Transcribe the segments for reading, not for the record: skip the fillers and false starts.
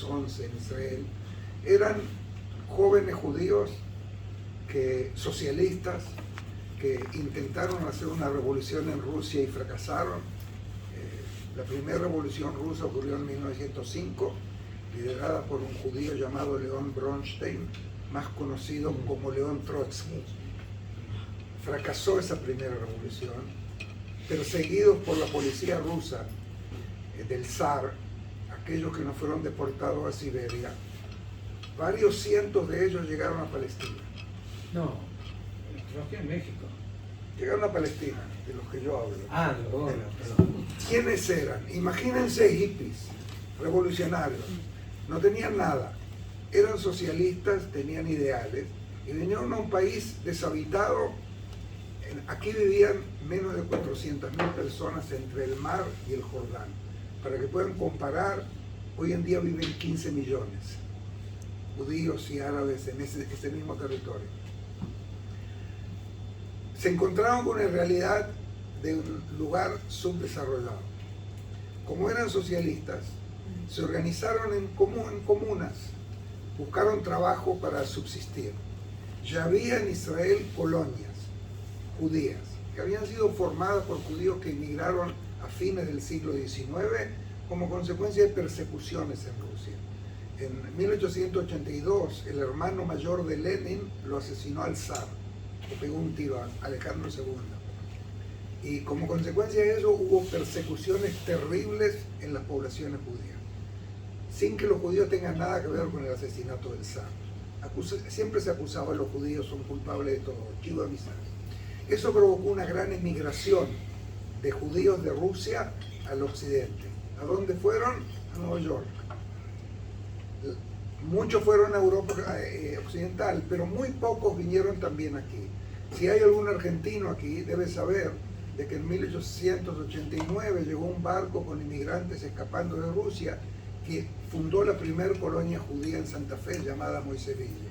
10-11 en Israel, eran jóvenes judíos socialistas que intentaron hacer una revolución en Rusia y fracasaron. La primera revolución rusa ocurrió en 1905, liderada por un judío llamado León Bronstein, más conocido como León Trotsky. Fracasó esa primera revolución, perseguidos por la policía rusa del zar, aquellos que no fueron deportados a Siberia, varios cientos de ellos llegaron a Palestina. No, Trotsky en México. Llegaron a Palestina, de los que yo hablo. Ah, no, ¿Quiénes eran? Imagínense hippies, revolucionarios. No tenían nada. Eran socialistas, tenían ideales y vinieron a un país deshabitado. Aquí vivían menos de 400.000 personas entre el mar y el Jordán. Para que puedan comparar, hoy en día viven 15 millones judíos y árabes en ese mismo territorio. Se encontraron con la realidad de un lugar subdesarrollado. Como eran socialistas, se organizaron en comunas, buscaron trabajo para subsistir. Ya había en Israel colonias judías que habían sido formadas por judíos que emigraron a fines del siglo XIX como consecuencia de persecuciones en Rusia. En 1882, el hermano mayor de Lenin lo asesinó al zar, le pegó un tiro a Alejandro II. Y como consecuencia de eso hubo persecuciones terribles en las poblaciones judías, sin que los judíos tengan nada que ver con el asesinato del zar. Siempre se acusaba a los judíos, son culpables de todo, chivo avisar. Eso provocó una gran emigración de judíos de Rusia al occidente. ¿A dónde fueron? A Nueva York. Muchos fueron a Europa occidental, pero muy pocos vinieron también aquí. Si hay algún argentino aquí, debe saber de que en 1889 llegó un barco con inmigrantes escapando de Rusia que fundó la primera colonia judía en Santa Fe llamada Moiseville.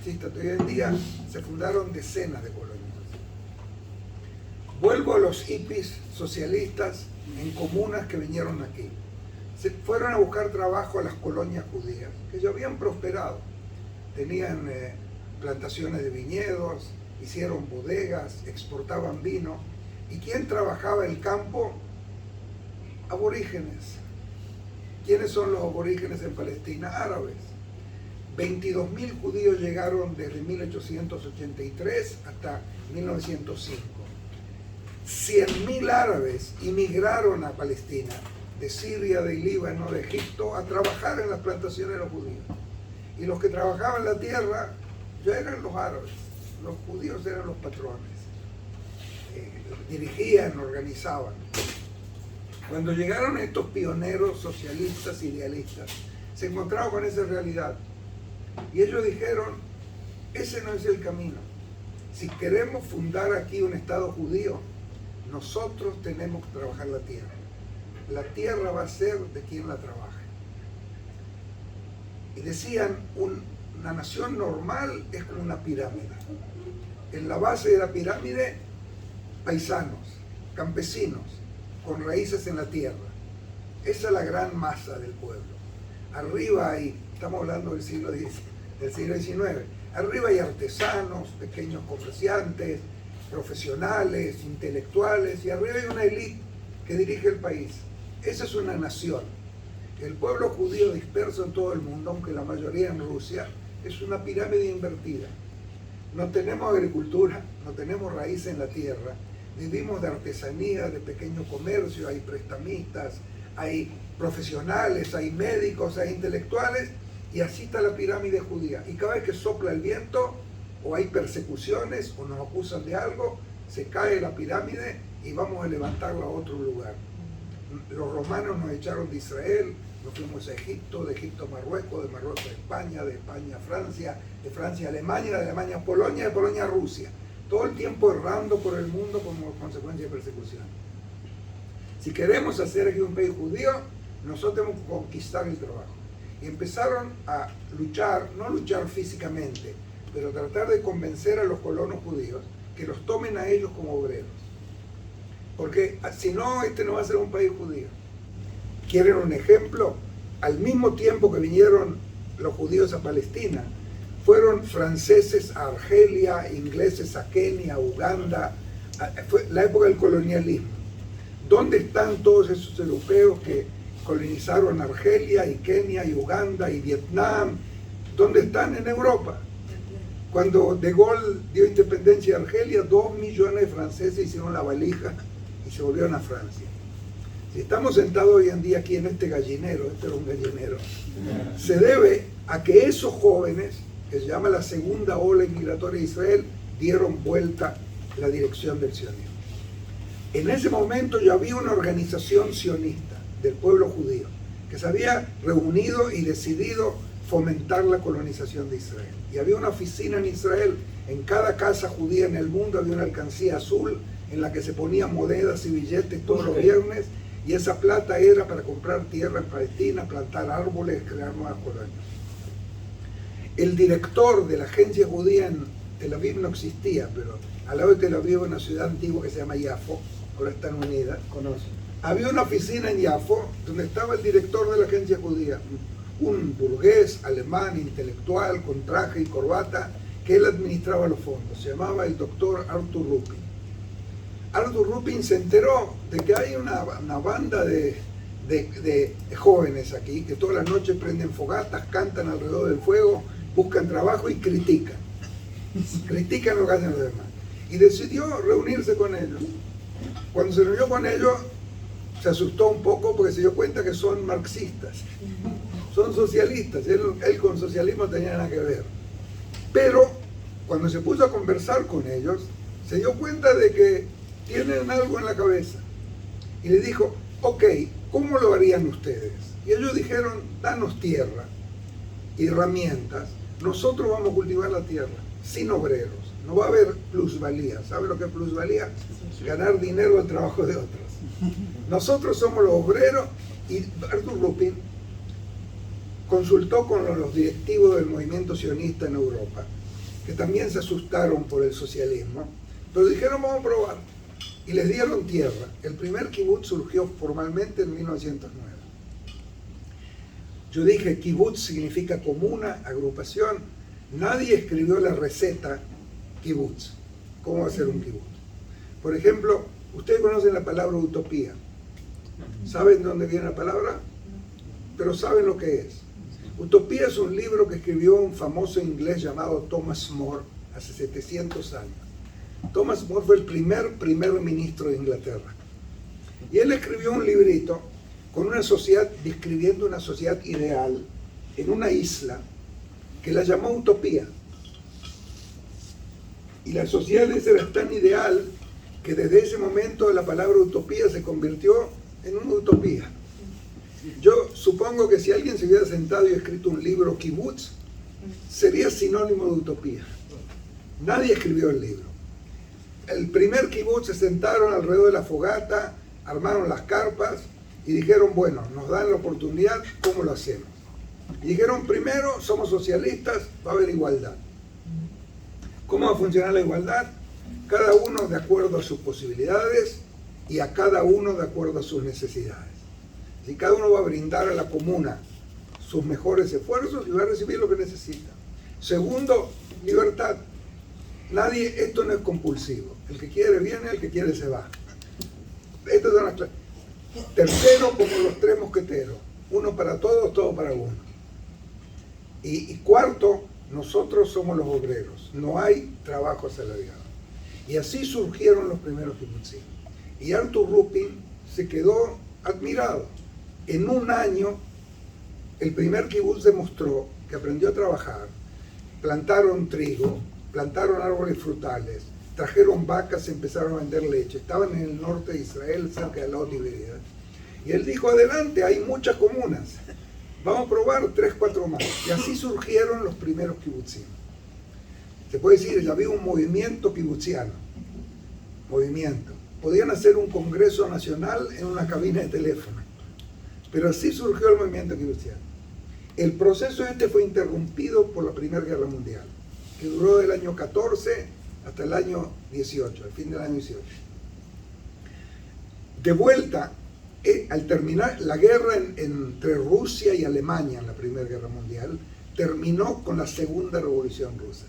Sí, hoy en día se fundaron decenas de colonias. Vuelvo a los hippies socialistas en comunas que vinieron aquí. Se fueron a buscar trabajo a las colonias judías, que ya habían prosperado. Tenían plantaciones de viñedos, hicieron bodegas, exportaban vino. ¿Y quién trabajaba el campo? Aborígenes. ¿Quiénes son los aborígenes en Palestina? Árabes. 22.000 judíos llegaron desde 1883 hasta 1905. 100.000 árabes inmigraron a Palestina, de Siria, de Líbano, de Egipto, a trabajar en las plantaciones de los judíos. Y los que trabajaban la tierra ya eran los árabes, los judíos eran los patrones. Dirigían, organizaban. Cuando llegaron estos pioneros socialistas, idealistas, se encontraron con esa realidad. Y ellos dijeron, ese no es el camino. Si queremos fundar aquí un Estado judío, nosotros tenemos que trabajar la tierra. La tierra va a ser de quien la trabaje. Y decían, una nación normal es como una pirámide. En la base de la pirámide, paisanos, campesinos, con raíces en la tierra. Esa es la gran masa del pueblo. Arriba hay, estamos hablando del siglo XIX, arriba hay artesanos, pequeños comerciantes, profesionales, intelectuales, y arriba hay una élite que dirige el país. Esa es una nación. El pueblo judío disperso en todo el mundo, aunque la mayoría en Rusia, es una pirámide invertida. No tenemos agricultura, no tenemos raíz en la tierra, vivimos de artesanía, de pequeño comercio, hay prestamistas, hay profesionales, hay médicos, hay intelectuales, y así está la pirámide judía. Y cada vez que sopla el viento, o hay persecuciones, o nos acusan de algo, se cae la pirámide y vamos a levantarla a otro lugar. Los romanos nos echaron de Israel, nos fuimos a Egipto, de Egipto a Marruecos, de Marruecos a España, de España a Francia, de Francia a Alemania, de Alemania a Polonia, de Polonia a Rusia. Todo el tiempo errando por el mundo como consecuencia de persecución. Si queremos hacer aquí un país judío, nosotros tenemos que conquistar el trabajo. Y empezaron a luchar, no luchar físicamente, pero tratar de convencer a los colonos judíos que los tomen a ellos como obreros. Porque si no, este no va a ser un país judío. ¿Quieren un ejemplo? al mismo tiempo que vinieron los judíos a Palestina, fueron franceses a Argelia, ingleses a Kenia, Uganda. Fue la época del colonialismo. ¿Dónde están todos esos europeos que colonizaron Argelia y Kenia y Uganda y Vietnam? ¿Dónde están? En Europa. Cuando De Gaulle dio independencia a Argelia, 2 millones de franceses hicieron la valija y se volvieron a Francia. Si estamos sentados hoy en día aquí en este gallinero, este era un gallinero, se debe a que esos jóvenes, que se llama la segunda ola inmigratoria de Israel, dieron vuelta la dirección del sionismo. En ese momento ya había una organización sionista del pueblo judío que se había reunido y decidido fomentar la colonización de Israel. Y había una oficina en Israel, en cada casa judía en el mundo había una alcancía azul en la que se ponían monedas y billetes todos los viernes, y esa plata era para comprar tierra en Palestina, plantar árboles, crear nuevas colonias. El director de la agencia judía en Tel Aviv no existía, pero al lado de Tel Aviv, una ciudad antigua que se llama Yafo, ahora están unidas. Había una oficina en Yafo donde estaba el director de la agencia judía, un burgués alemán intelectual con traje y corbata, que él administraba los fondos. Se llamaba el doctor Arthur Rupin. Arthur Rupin se enteró de que hay una banda de jóvenes aquí que todas las noches prenden fogatas, cantan alrededor del fuego, buscan trabajo y critican lo que hacen los demás. Y decidió reunirse con ellos. Cuando se reunió con ellos, se asustó un poco porque se dio cuenta que son marxistas, son socialistas. Él con socialismo tenía nada que ver. Pero cuando se puso a conversar con ellos, se dio cuenta de que tienen algo en la cabeza. Y le dijo, ok, ¿cómo lo harían ustedes? Y ellos dijeron, danos tierra y herramientas, nosotros vamos a cultivar la tierra, sin obreros, no va a haber plusvalía. ¿Sabe lo que es plusvalía? Ganar dinero del trabajo de otros. Nosotros somos los obreros. Y Arthur Rupin consultó con los directivos del movimiento sionista en Europa, que también se asustaron por el socialismo, pero dijeron, vamos a probar. Y les dieron tierra. El primer kibutz surgió formalmente en 1909. Yo dije, kibutz significa comuna, agrupación. Nadie escribió la receta kibutz. ¿Cómo va a ser un kibutz? Por ejemplo, ustedes conocen la palabra utopía. ¿Saben de dónde viene la palabra? Pero ¿saben lo que es? Utopía es un libro que escribió un famoso inglés llamado Thomas More hace 700 años. Thomas More fue el primer ministro de Inglaterra. Y él escribió un librito con una sociedad, describiendo una sociedad ideal en una isla que la llamó Utopía. Y la sociedad esa era tan ideal que desde ese momento la palabra utopía se convirtió en una utopía. Yo supongo que si alguien se hubiera sentado y escrito un libro kibutz, sería sinónimo de utopía. Nadie escribió el libro. El primer kibutz se sentaron alrededor de la fogata, armaron las carpas y dijeron, bueno, nos dan la oportunidad, ¿cómo lo hacemos? Y dijeron, primero, somos socialistas, va a haber igualdad. ¿Cómo va a funcionar la igualdad? Cada uno de acuerdo a sus posibilidades y a cada uno de acuerdo a sus necesidades. Si cada uno va a brindar a la comuna sus mejores esfuerzos y va a recibir lo que necesita. Segundo, libertad. Esto no es compulsivo. El que quiere viene, el que quiere se va. Estas son las clases. Tercero, como los tres mosqueteros. Uno para todos, todo para uno. Y cuarto, nosotros somos los obreros. No hay trabajo asalariado. Y así surgieron los primeros kibutzim. Y Arthur Rupin se quedó admirado. En un año, el primer kibutz demostró que aprendió a trabajar, plantaron trigo, plantaron árboles frutales, trajeron vacas y empezaron a vender leche. Estaban en el norte de Israel, cerca de la Tiberia. Y él dijo, adelante, hay muchas comunas. Vamos a probar 3, 4 más. Y así surgieron los primeros kibutzim. Se puede decir, ya había un movimiento kibutziano. Movimiento. Podían hacer un congreso nacional en una cabina de teléfono. Pero así surgió el movimiento kibutziano. El proceso fue interrumpido por la Primera Guerra Mundial, que duró del año 14 hasta el año 18, al fin del año 18. De vuelta, al terminar la guerra entre Rusia y Alemania en la Primera Guerra Mundial, terminó con la Segunda Revolución Rusa.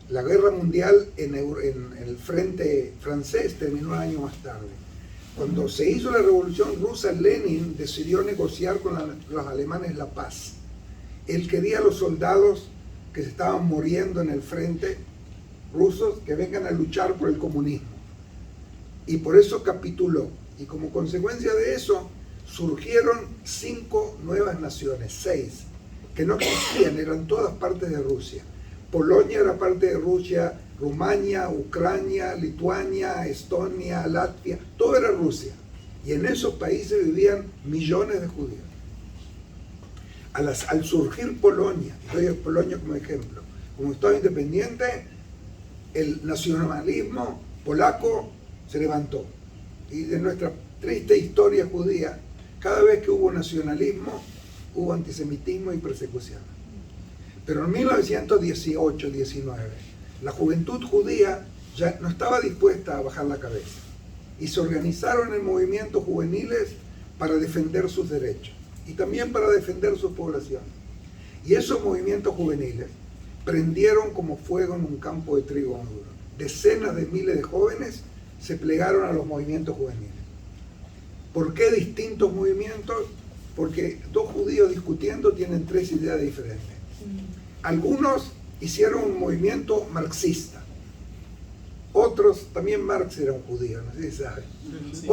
La guerra mundial en el frente francés terminó un año más tarde. Cuando se hizo la Revolución Rusa, Lenin decidió negociar con los alemanes la paz. Él quería a los soldados que se estaban muriendo en el frente rusos que vengan a luchar por el comunismo. Y por eso capituló. Y como consecuencia de eso, surgieron 5 nuevas naciones, 6, que no existían, eran todas partes de Rusia. Polonia era parte de Rusia, Rumania, Ucrania, Lituania, Estonia, Latvia, todo era Rusia. Y en esos países vivían millones de judíos. Al surgir Polonia, doy a Polonia como ejemplo, como Estado independiente, el nacionalismo polaco se levantó. Y de nuestra triste historia judía, cada vez que hubo nacionalismo, hubo antisemitismo y persecución. Pero en 1918-19, la juventud judía ya no estaba dispuesta a bajar la cabeza. Y se organizaron en movimientos juveniles para defender sus derechos y también para defender sus poblaciones. Y esos movimientos juveniles prendieron como fuego en un campo de trigo maduro. Decenas de miles de jóvenes se plegaron a los movimientos juveniles. ¿Por qué distintos movimientos? Porque 2 judíos discutiendo tienen 3 ideas diferentes. Algunos hicieron un movimiento marxista. Otros, también Marx era un judío, no sé si saben. Sí.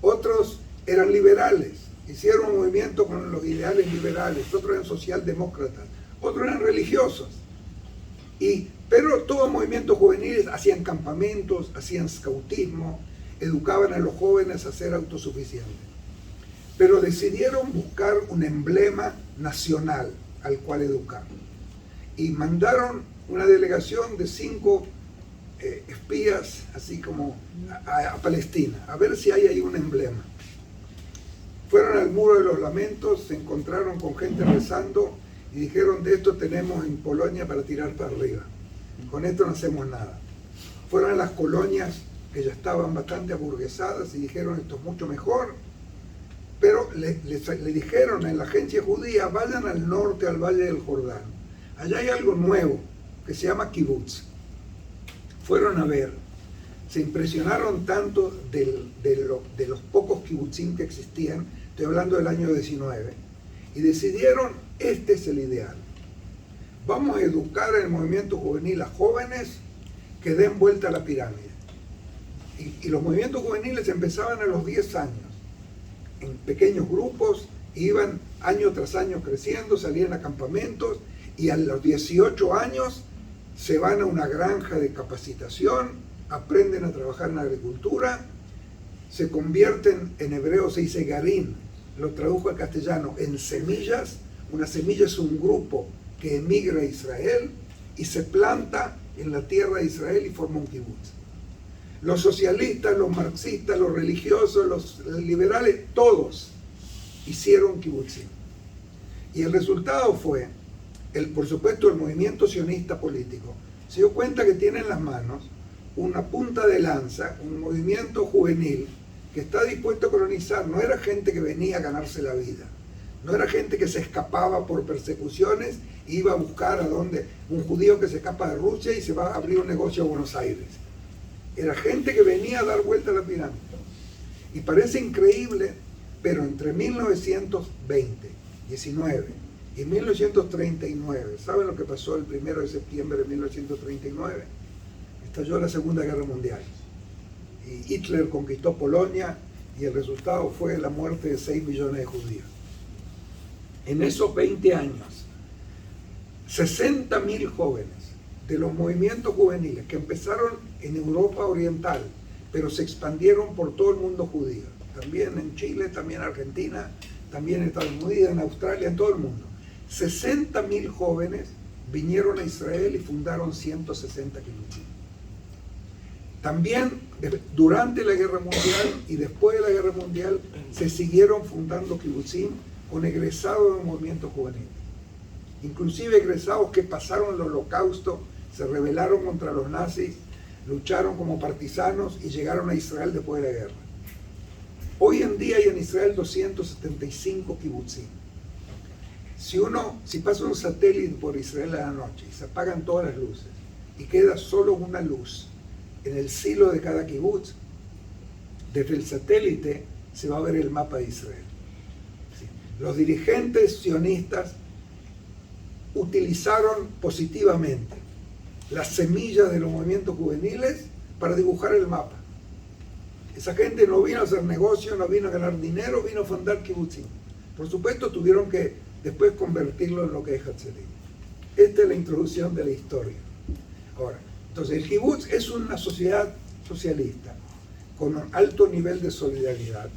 Otros eran liberales, hicieron un movimiento con los ideales liberales. Otros eran socialdemócratas, otros eran religiosos. Pero todos movimientos juveniles hacían campamentos, hacían scoutismo, educaban a los jóvenes a ser autosuficientes. Pero decidieron buscar un emblema nacional al cual educar. Y mandaron una delegación de 5 espías, así como a Palestina, a ver si hay ahí un emblema. Fueron al Muro de los Lamentos, se encontraron con gente rezando y dijeron: de esto tenemos en Polonia para tirar para arriba. Con esto no hacemos nada. Fueron a las colonias que ya estaban bastante aburguesadas y dijeron: esto es mucho mejor. Pero le dijeron en la agencia judía: vayan al norte, al Valle del Jordán. Allá hay algo nuevo que se llama kibutz. Fueron a ver, se impresionaron tanto de los pocos kibutzim que existían, estoy hablando del año 19, y decidieron: este es el ideal. Vamos a educar en el movimiento juvenil a jóvenes que den vuelta a la pirámide. Y los movimientos juveniles empezaban a los 10 años, en pequeños grupos, iban año tras año creciendo, salían a campamentos, y a los 18 años se van a una granja de capacitación, aprenden a trabajar en agricultura, se convierten, en hebreo se dice garín, lo tradujo al castellano, en semillas. Una semilla es un grupo que emigra a Israel y se planta en la tierra de Israel y forma un kibutz. Los socialistas, los marxistas, los religiosos, los liberales, todos hicieron kibutzim. Y el resultado fue, por supuesto, el movimiento sionista político se dio cuenta que tiene en las manos una punta de lanza, un movimiento juvenil que está dispuesto a colonizar. No era gente que venía a ganarse la vida, no era gente que se escapaba por persecuciones e iba a buscar un judío que se escapa de Rusia y se va a abrir un negocio a Buenos Aires. Era gente que venía a dar vuelta a la pirámide. Y parece increíble, pero entre 1920, 19 y 1939, ¿saben lo que pasó el 1 de septiembre de 1939? Estalló la Segunda Guerra Mundial. Y Hitler conquistó Polonia y el resultado fue la muerte de 6 millones de judíos. En esos 20 años, 60.000 jóvenes de los movimientos juveniles que empezaron en Europa Oriental, pero se expandieron por todo el mundo judío, también en Chile, también en Argentina, también en Estados Unidos, en Australia, en todo el mundo. 60.000 jóvenes vinieron a Israel y fundaron 160 kibutzim. También durante la Guerra Mundial y después de la Guerra Mundial se siguieron fundando kibutzim con egresados de movimientos juveniles. Inclusive egresados que pasaron el Holocausto, se rebelaron contra los nazis, lucharon como partisanos y llegaron a Israel después de la guerra. Hoy en día hay en Israel 275 kibutzim. Si pasa un satélite por Israel a la noche y se apagan todas las luces y queda solo una luz en el silo de cada kibutz, desde el satélite se va a ver el mapa de Israel. ¿Sí? Los dirigentes sionistas utilizaron positivamente las semillas de los movimientos juveniles para dibujar el mapa. Esa gente no vino a hacer negocio, no vino a ganar dinero, vino a fundar kibutzim. Por supuesto, tuvieron que después convertirlo en lo que es Hatzerim. Esta es la introducción de la historia. Ahora, entonces el kibutz es una sociedad socialista con un alto nivel de solidaridad.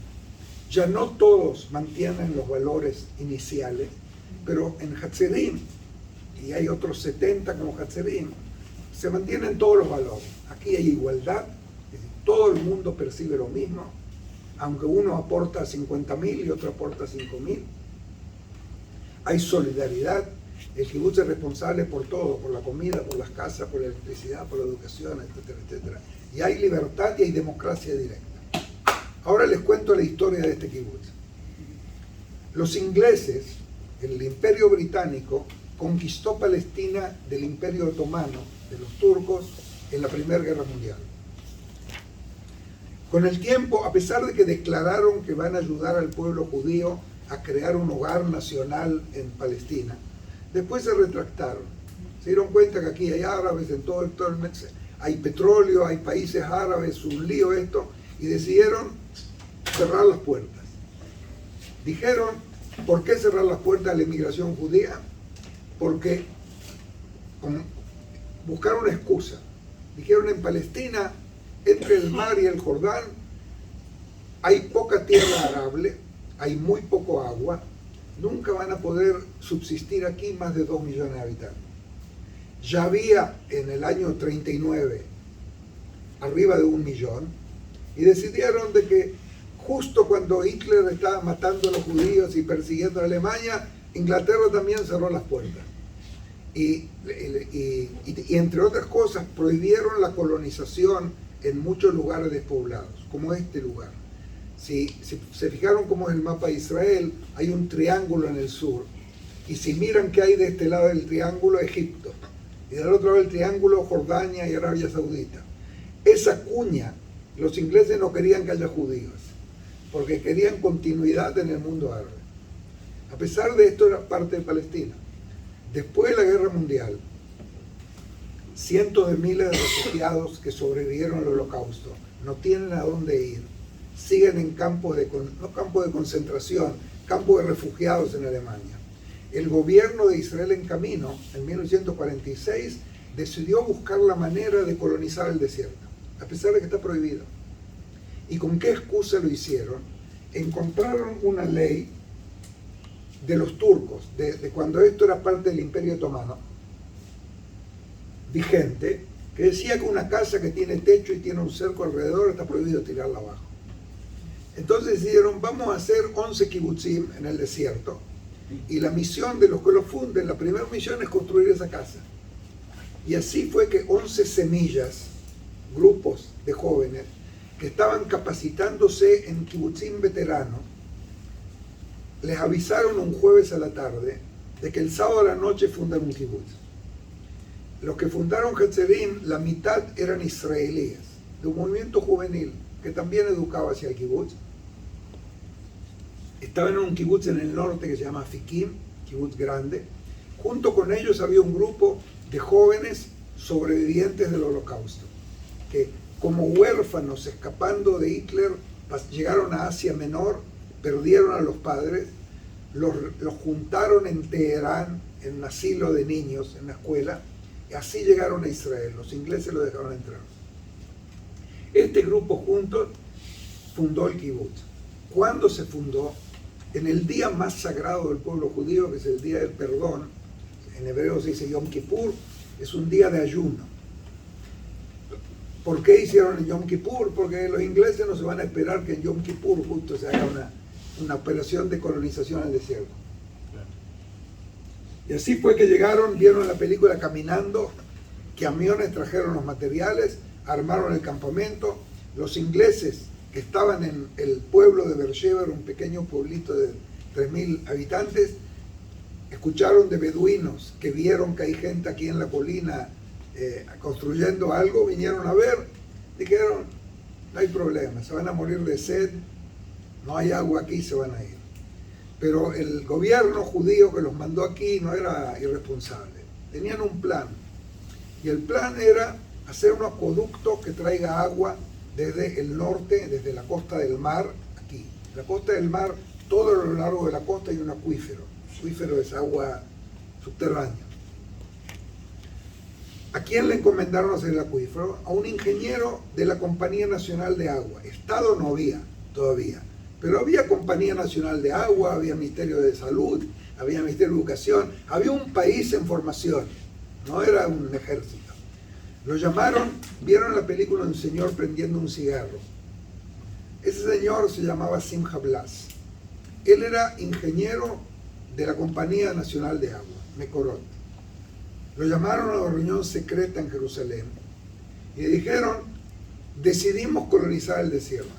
Ya no todos mantienen los valores iniciales, pero en Hatzerim, y hay otros 70 como Hatzerim, se mantienen todos los valores. Aquí hay igualdad, es decir, todo el mundo percibe lo mismo, aunque uno aporta 50.000 y otro aporta 5.000. Hay solidaridad, el kibutz es responsable por todo, por la comida, por las casas, por la electricidad, por la educación, etcétera, etcétera. Y hay libertad y hay democracia directa. Ahora les cuento la historia de este kibutz. Los ingleses, el Imperio Británico, conquistó Palestina del Imperio Otomano, de los turcos, en la Primera Guerra Mundial. Con el tiempo, a pesar de que declararon que van a ayudar al pueblo judío a crear un hogar nacional en Palestina, después se retractaron. Se dieron cuenta que aquí hay árabes, en todo el hay petróleo, hay países árabes, un lío esto, y decidieron cerrar las puertas. Dijeron, ¿por qué cerrar las puertas a la inmigración judía? Porque buscaron una excusa. Dijeron, en Palestina, entre el mar y el Jordán, hay poca tierra arable, hay muy poco agua, nunca van a poder subsistir aquí más de 2 millones de habitantes. Ya había en el año 39 arriba de 1 millón, y decidieron de que justo cuando Hitler estaba matando a los judíos y persiguiendo a Alemania, Inglaterra también cerró las puertas. Y entre otras cosas prohibieron la colonización en muchos lugares despoblados, como este lugar. Si se fijaron cómo es el mapa de Israel, hay un triángulo en el sur, y si miran qué hay de este lado del triángulo, Egipto, y del otro lado del triángulo, Jordania y Arabia Saudita. Esa cuña, los ingleses no querían que haya judíos, porque querían continuidad en el mundo árabe. A pesar de esto, era parte de Palestina. Después de la Guerra Mundial, cientos de miles de refugiados que sobrevivieron al Holocausto no tienen a dónde ir, siguen en campos no campos de concentración, campos de refugiados en Alemania. El gobierno de Israel en camino, en 1946, decidió buscar la manera de colonizar el desierto, a pesar de que está prohibido. ¿Y con qué excusa lo hicieron? Encontraron una ley de los turcos, de cuando esto era parte del Imperio Otomano, vigente, que decía que una casa que tiene techo y tiene un cerco alrededor está prohibido tirarla abajo. Entonces decidieron, vamos a hacer 11 kibutzim en el desierto, y la misión de los que lo funden, la primera misión es construir esa casa. Y así fue que 11 semillas, grupos de jóvenes, que estaban capacitándose en kibutzim veteranos, les avisaron un jueves a la tarde de que el sábado a la noche fundan un kibutz. Los que fundaron Hatzerim, la mitad eran israelíes, de un movimiento juvenil que también educaba hacia el kibutz. Estaban en un kibutz en el norte que se llama Afikim, kibutz grande. Junto con ellos había un grupo de jóvenes sobrevivientes del Holocausto, que como huérfanos escapando de Hitler llegaron a Asia Menor, perdieron a los padres, los juntaron en Teherán, en un asilo de niños, en la escuela, y así llegaron a Israel. Los ingleses lo dejaron entrar. Este grupo juntos fundó el kibutz. ¿Cuándo se fundó? En el día más sagrado del pueblo judío, que es el día del perdón. En hebreo se dice Yom Kippur, es un día de ayuno. ¿Por qué hicieron el Yom Kippur? Porque los ingleses no se van a esperar que en Yom Kippur justo se haga una operación de colonización al desierto. Y así fue que llegaron, vieron la película Caminando, camiones trajeron los materiales, armaron el campamento. Los ingleses que estaban en el pueblo de Beersheba, un pequeño pueblito de 3.000 habitantes, escucharon de beduinos que vieron que hay gente aquí en la colina construyendo algo, vinieron a ver, dijeron, no hay problema, se van a morir de sed, no hay agua aquí, se van a ir. Pero el gobierno judío que los mandó aquí no era irresponsable, tenían un plan, y el plan era hacer un acueducto que traiga agua desde el norte, desde la costa del mar, aquí. La costa del mar, todo a lo largo de la costa hay un acuífero. Acuífero es agua subterránea. ¿A quién le encomendaron hacer el acuífero? A un ingeniero de la Compañía Nacional de Agua. Estado no había todavía, pero había Compañía Nacional de Agua, había Ministerio de Salud, había Ministerio de Educación, había un país en formación, no era un ejército. Lo llamaron, vieron la película de un señor prendiendo un cigarro. Ese señor se llamaba Simcha Blas. Él era ingeniero de la Compañía Nacional de Agua, Mekorot. Lo llamaron a una reunión secreta en Jerusalén y le dijeron, decidimos colonizar el desierto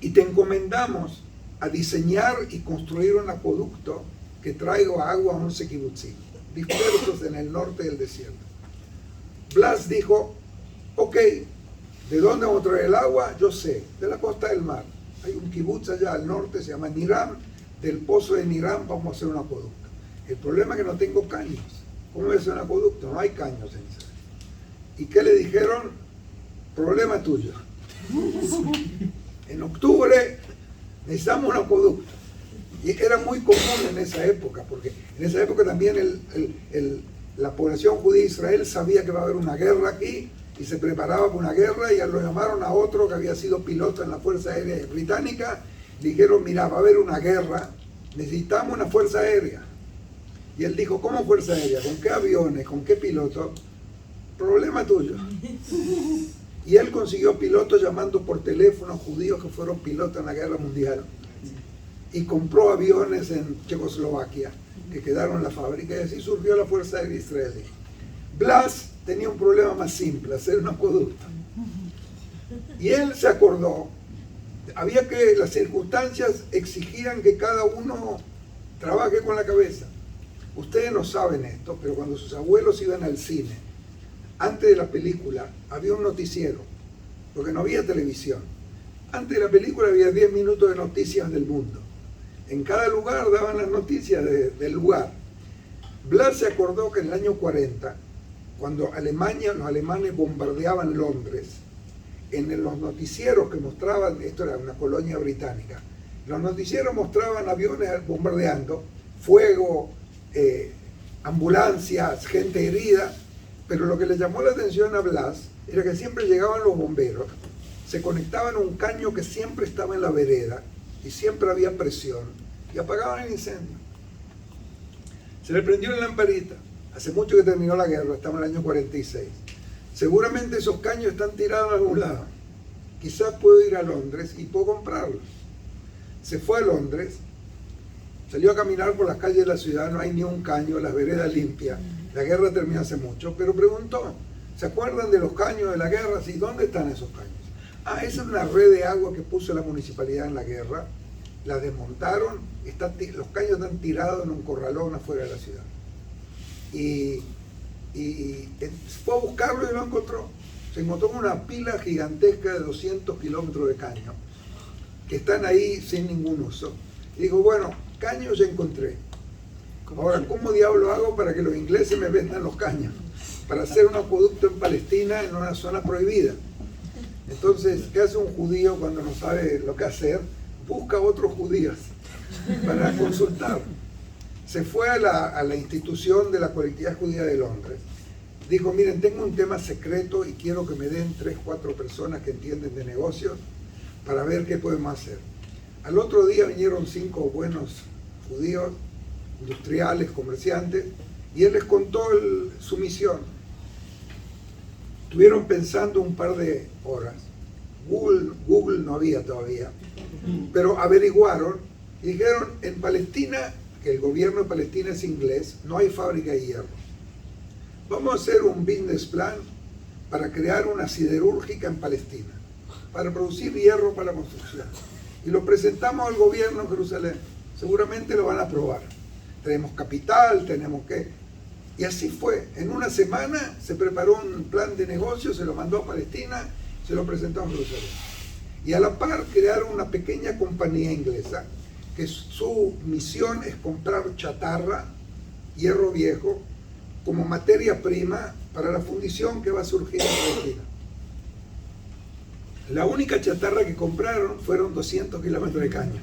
y te encomendamos a diseñar y construir un acueducto que traiga agua a 11 kibutzim, dispersos en el norte del desierto. Blas dijo, ok, ¿de dónde vamos a traer el agua? Yo sé, de la costa del mar. Hay un kibutz allá al norte, se llama Niram, del pozo de Niram vamos a hacer un acueducto. El problema es que no tengo caños. ¿Cómo voy a hacer un acueducto? No hay caños en Israel. ¿Y qué le dijeron? Problema tuyo. En octubre necesitamos un acueducto. Y era muy común en esa época, porque en esa época también la población judía de Israel sabía que va a haber una guerra aquí y se preparaba para una guerra y lo llamaron a otro que había sido piloto en la Fuerza Aérea Británica. Dijeron, mira, va a haber una guerra, necesitamos una fuerza aérea. Y él dijo, ¿cómo fuerza aérea? ¿Con qué aviones? ¿Con qué pilotos? Problema tuyo. Y él consiguió pilotos llamando por teléfono judíos que fueron pilotos en la guerra mundial. Y compró aviones en Checoslovaquia, que quedaron en la fábrica, y así surgió la Fuerza Aérea Israelí. Blas tenía un problema más simple, hacer un acueducto. Y él se acordó, había que, las circunstancias exigían que cada uno trabaje con la cabeza. Ustedes no saben esto, pero cuando sus abuelos iban al cine, antes de la película había un noticiero, porque no había televisión. Antes de la película había 10 minutos de noticias del mundo. En cada lugar daban las noticias del lugar. Blas se acordó que en el año 40, cuando los alemanes bombardeaban Londres, en los noticieros que mostraban, esto era una colonia británica, los noticieros mostraban aviones bombardeando, fuego, ambulancias, gente herida, pero lo que le llamó la atención a Blas era que siempre llegaban los bomberos, se conectaban a un caño que siempre estaba en la vereda y siempre había presión y apagaban el incendio. Se le prendió la lamparita. Hace mucho que terminó la guerra, estamos en el año 46. Seguramente esos caños están tirados en algún lado. Quizás puedo ir a Londres y puedo comprarlos. Se fue a Londres, salió a caminar por las calles de la ciudad, no hay ni un caño, las veredas limpias. La guerra terminó hace mucho, pero preguntó, ¿se acuerdan de los caños de la guerra? Sí, ¿dónde están esos caños? Ah, esa es una red de agua que puso la municipalidad en la guerra, la desmontaron, los caños están tirados en un corralón afuera de la ciudad. Y fue a buscarlo y lo encontró. Se encontró con una pila gigantesca de 200 kilómetros de caño, que están ahí sin ningún uso. Y dijo, bueno, caños ya encontré. Ahora, ¿cómo diablo hago para que los ingleses me vendan los caños? Para hacer un acueducto en Palestina, en una zona prohibida. Entonces, ¿qué hace un judío cuando no sabe lo que hacer? Busca a otros judíos para consultar. Se fue a la institución de la colectividad judía de Londres. Dijo, miren, tengo un tema secreto y quiero que me den 3 o 4 personas que entienden de negocios para ver qué podemos hacer. Al otro día vinieron 5 buenos judíos, industriales, comerciantes, y él les contó su misión. Estuvieron pensando un par de horas. Google no había todavía, pero averiguaron y dijeron, en Palestina, que el gobierno de Palestina es inglés, no hay fábrica de hierro. Vamos a hacer un business plan para crear una siderúrgica en Palestina. para producir hierro para la construcción. Y lo presentamos al gobierno en Jerusalén. Seguramente lo van a aprobar. Tenemos capital, tenemos que... Y así fue. En una semana se preparó un plan de negocio, se lo mandó a Palestina, se lo presentó en Jerusalén. Y a la par crearon una pequeña compañía inglesa que su misión es comprar chatarra, hierro viejo, como materia prima para la fundición que va a surgir en Palestina. La única chatarra que compraron fueron 200 kilómetros de caña.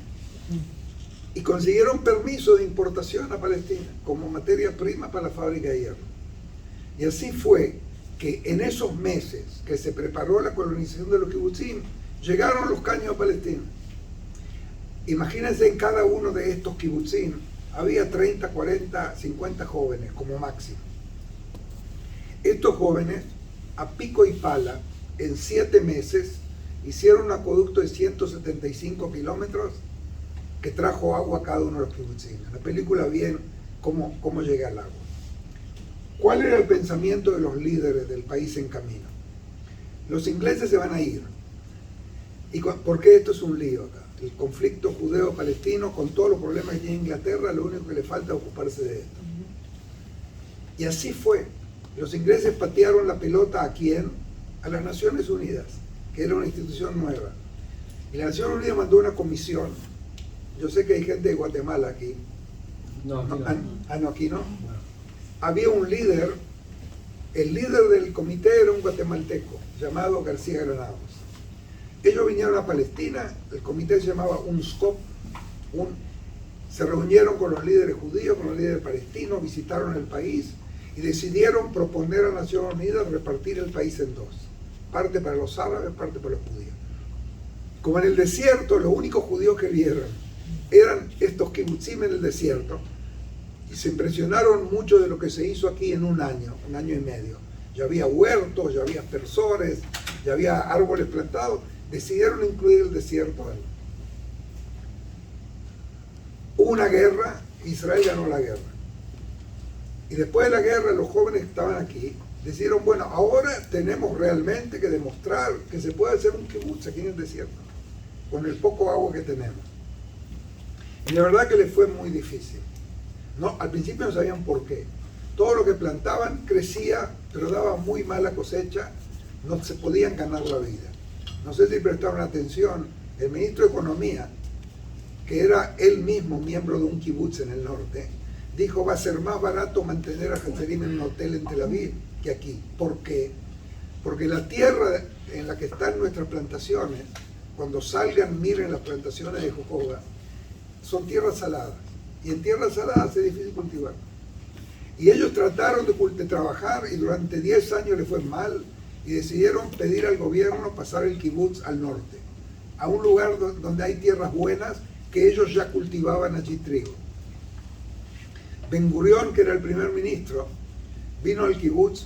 Y consiguieron permiso de importación a Palestina como materia prima para la fábrica de hierro. Y así fue que en esos meses que se preparó la colonización de los kibutzim, llegaron los caños a Palestina. Imagínense, en cada uno de estos kibutzim había 30, 40, 50 jóvenes como máximo. Estos jóvenes, a pico y pala, en 7 meses, hicieron un acueducto de 175 kilómetros que trajo agua a cada uno de los kibutzim. En la película ven cómo llega el agua. ¿Cuál era el pensamiento de los líderes del país en camino? Los ingleses se van a ir. ¿Por qué esto es un lío acá? El conflicto judeo-palestino, con todos los problemas que tiene Inglaterra, lo único que le falta es ocuparse de esto. Y así fue. Los ingleses patearon la pelota ¿a quién? A las Naciones Unidas, que era una institución nueva. Y la Nación Unida mandó una comisión. Yo sé que hay gente de Guatemala aquí. No, no, no. Aquí no. Había un líder, el líder del comité era un guatemalteco, llamado García Granados. Ellos vinieron a Palestina, el comité se llamaba UNSCOP, se reunieron con los líderes judíos, con los líderes palestinos, visitaron el país y decidieron proponer a Naciones Unidas repartir el país en dos, parte para los árabes, parte para los judíos. Como en el desierto, los únicos judíos que vieron eran estos kibutzim en el desierto, y se impresionaron mucho de lo que se hizo aquí en un año y medio. Ya había huertos, ya había aspersores, ya había árboles plantados. Decidieron incluir el desierto ahí. Hubo una guerra, Israel ganó la guerra. Y después de la guerra, los jóvenes que estaban aquí decidieron, bueno, ahora tenemos realmente que demostrar que se puede hacer un kibutz aquí en el desierto, con el poco agua que tenemos. Y la verdad que les fue muy difícil. No, al principio no sabían por qué. Todo lo que plantaban crecía, pero daba muy mala cosecha, no se podían ganar la vida. No sé si prestaron atención, el ministro de Economía, que era él mismo miembro de un kibutz en el norte, dijo va a ser más barato mantener a Hatzerim en un hotel en Tel Aviv que aquí. ¿Por qué? Porque la tierra en la que están nuestras plantaciones, cuando salgan, miren las plantaciones de jojoba, son tierras saladas. Y en tierras saladas es difícil cultivar. Y ellos trataron de trabajar y durante 10 años les fue mal y decidieron pedir al gobierno pasar el kibutz al norte, a un lugar donde hay tierras buenas que ellos ya cultivaban allí trigo. Ben Gurión, que era el primer ministro, vino al kibutz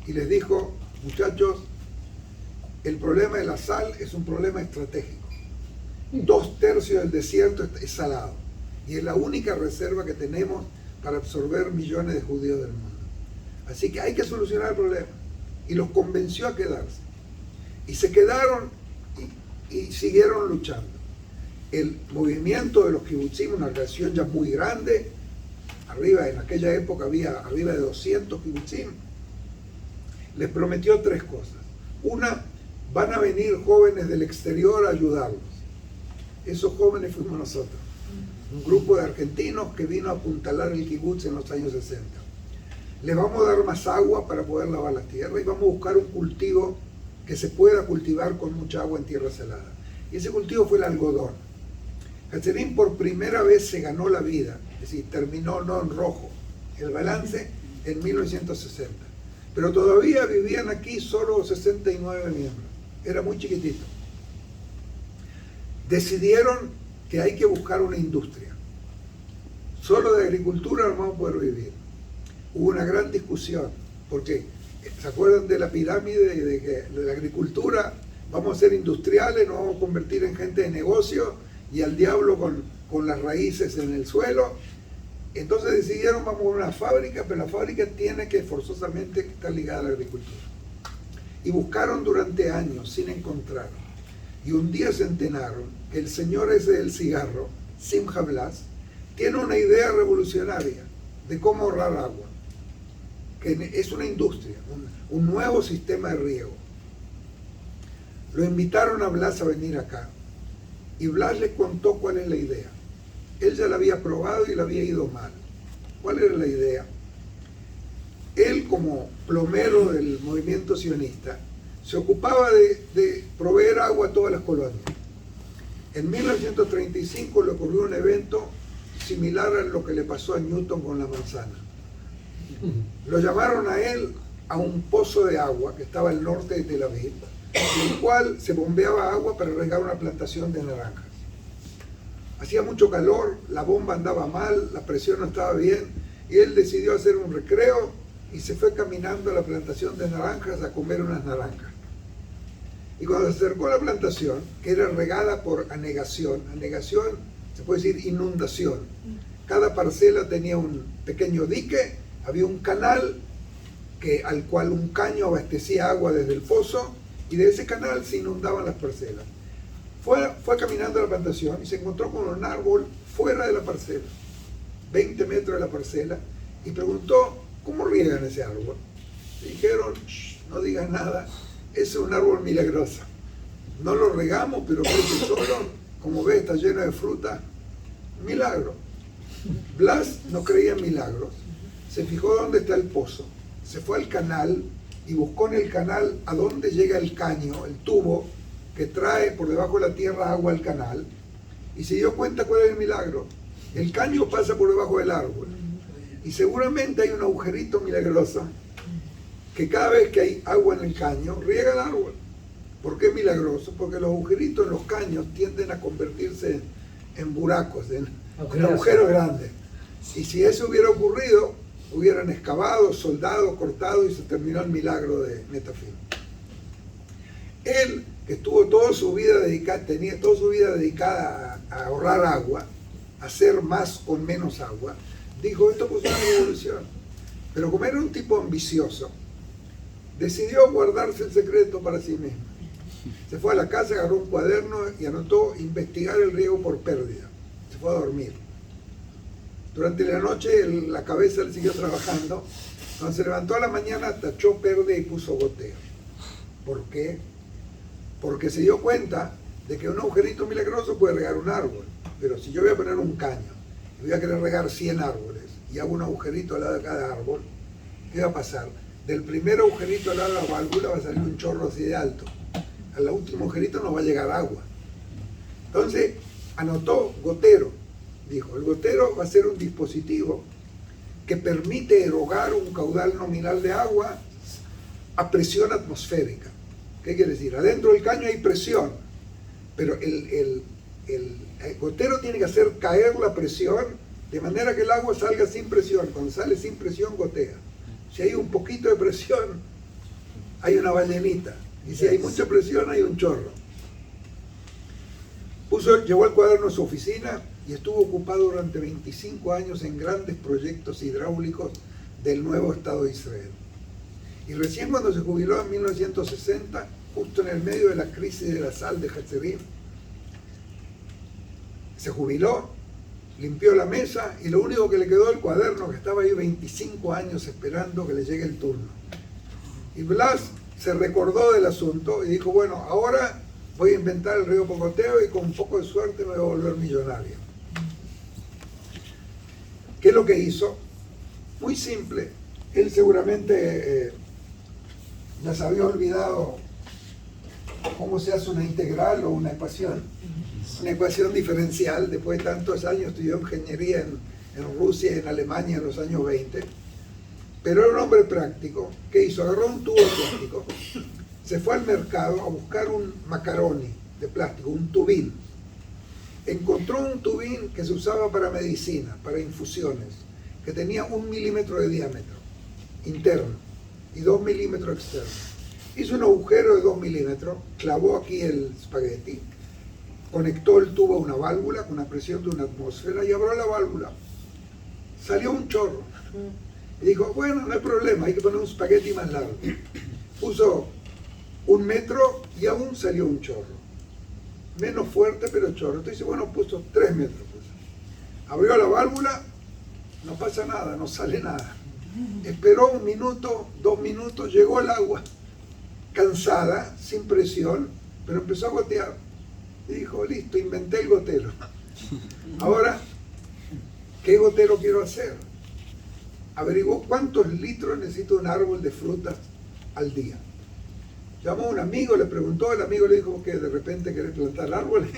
y les dijo, muchachos, el problema de la sal es un problema estratégico. 2/3 del desierto es salado y es la única reserva que tenemos para absorber millones de judíos del mundo. Así que hay que solucionar el problema. Y los convenció a quedarse. Y se quedaron y siguieron luchando. El movimiento de los kibutzim, una organización ya muy grande, en aquella época había arriba de 200 kibutzim, les prometió 3 cosas. Una, van a venir jóvenes del exterior a ayudarlos. Esos jóvenes fuimos nosotros. Un grupo de argentinos que vino a apuntalar el kibutz en los años 60. Les vamos a dar más agua para poder lavar la tierra y vamos a buscar un cultivo que se pueda cultivar con mucha agua en tierra salada. Y ese cultivo fue el algodón. Hatzerim por primera vez se ganó la vida, es decir, terminó no en rojo el balance en 1960. Pero todavía vivían aquí solo 69 miembros. Era muy chiquitito. Decidieron que hay que buscar una industria. Solo de agricultura no vamos a poder vivir. Hubo una gran discusión, porque ¿se acuerdan de la pirámide de que de la agricultura vamos a ser industriales, nos vamos a convertir en gente de negocio y al diablo con las raíces en el suelo? Entonces decidieron vamos a una fábrica, pero la fábrica tiene que forzosamente estar ligada a la agricultura. Y buscaron durante años sin encontrar. Y un día se enteraron que el señor ese del cigarro, Simcha Blas, tiene una idea revolucionaria de cómo ahorrar agua, que es una industria, un nuevo sistema de riego. Lo invitaron a Blas a venir acá y Blas les contó cuál es la idea. Él ya la había probado y le había ido mal. ¿Cuál era la idea? Él, como plomero del movimiento sionista, se ocupaba de proveer agua a todas las colonias. En 1935 le ocurrió un evento similar a lo que le pasó a Newton con la manzana. Lo llamaron a él a un pozo de agua que estaba al norte de Tel Aviv, en el cual se bombeaba agua para regar una plantación de naranjas. Hacía mucho calor, la bomba andaba mal, la presión no estaba bien, y él decidió hacer un recreo y se fue caminando a la plantación de naranjas a comer unas naranjas. Y cuando se acercó a la plantación, que era regada por anegación se puede decir inundación, cada parcela tenía un pequeño dique, había un canal al cual un caño abastecía agua desde el pozo, y de ese canal se inundaban las parcelas. Fue caminando a la plantación y se encontró con un árbol fuera de la parcela, 20 metros de la parcela, y preguntó: ¿cómo riegan ese árbol? Le dijeron: no digas nada, ese es un árbol milagroso. No lo regamos, pero crece solo, como ves, está lleno de fruta. Milagro. Blas no creía en milagros. Se fijó dónde está el pozo, se fue al canal y buscó en el canal a dónde llega el caño, el tubo que trae por debajo de la tierra agua al canal, y se dio cuenta cuál es el milagro. El caño pasa por debajo del árbol y seguramente hay un agujerito milagroso que cada vez que hay agua en el caño riega el árbol. ¿Por qué milagroso? Porque los agujeritos en los caños tienden a convertirse en buracos, en agujeros grandes. Y si eso hubiera ocurrido, hubieran excavado, soldado, cortado, y se terminó el milagro de Netafim. Él, que estuvo tenía toda su vida dedicada a ahorrar agua, a hacer más con menos agua, dijo: esto fue una revolución. Pero como era un tipo ambicioso, decidió guardarse el secreto para sí mismo. Se fue a la casa, agarró un cuaderno y anotó: investigar el riego por pérdida. Se fue a dormir. Durante la noche la cabeza le siguió trabajando. Cuando se levantó a la mañana, tachó pérdida y puso goteo. ¿Por qué? Porque se dio cuenta de que un agujerito milagroso puede regar un árbol. Pero si yo voy a poner un caño y voy a querer regar 100 árboles y hago un agujerito al lado de cada árbol, ¿qué va a pasar? Del primer agujerito al lado de la válvula va a salir un chorro así de alto. Al último agujerito no va a llegar agua. Entonces anotó gotero. Dijo: el gotero va a ser un dispositivo que permite erogar un caudal nominal de agua a presión atmosférica. ¿Qué quiere decir? Adentro del caño hay presión, pero el gotero tiene que hacer caer la presión de manera que el agua salga sin presión. Cuando sale sin presión, gotea. Si hay un poquito de presión, hay una ballenita. Y si hay mucha presión, hay un chorro. Llevó el cuaderno a su oficina y estuvo ocupado durante 25 años en grandes proyectos hidráulicos del nuevo Estado de Israel. Y recién cuando se jubiló en 1960, justo en el medio de la crisis de la sal de Hatzerim, se jubiló, limpió la mesa y lo único que le quedó el cuaderno, que estaba ahí 25 años esperando que le llegue el turno. Y Blas se recordó del asunto y dijo: bueno, ahora voy a inventar el riego por goteo y con un poco de suerte me voy a volver millonario. ¿Qué es lo que hizo? Muy simple. Él seguramente ya se había olvidado cómo se hace una integral o una ecuación diferencial. Después de tantos años estudió ingeniería en Rusia y en Alemania en los años 20. Pero era un hombre práctico. ¿Qué hizo? Agarró un tubo de plástico, se fue al mercado a buscar un macaroni de plástico, un tubín. Encontró un tubín que se usaba para medicina, para infusiones, que tenía 1 milímetro de diámetro interno y 2 milímetros externos. Hizo un agujero de 2 milímetros, clavó aquí el espagueti, conectó el tubo a una válvula con una presión de una atmósfera y abrió la válvula. Salió un chorro. Y dijo: bueno, no hay problema, hay que poner un espagueti más largo. Puso 1 metro y aún salió un chorro. menos fuerte pero chorro. Entonces, bueno, puso 3 metros. Pues. Abrió la válvula, no pasa nada, no sale nada. Esperó 1 minuto, 2 minutos, llegó el agua, cansada, sin presión, pero empezó a gotear. Y dijo, listo, inventé el gotero. Ahora, ¿qué gotero quiero hacer? Averiguó cuántos litros necesita un árbol de frutas al día. Llamó a un amigo, le preguntó, el amigo le dijo que de repente querés plantar árboles.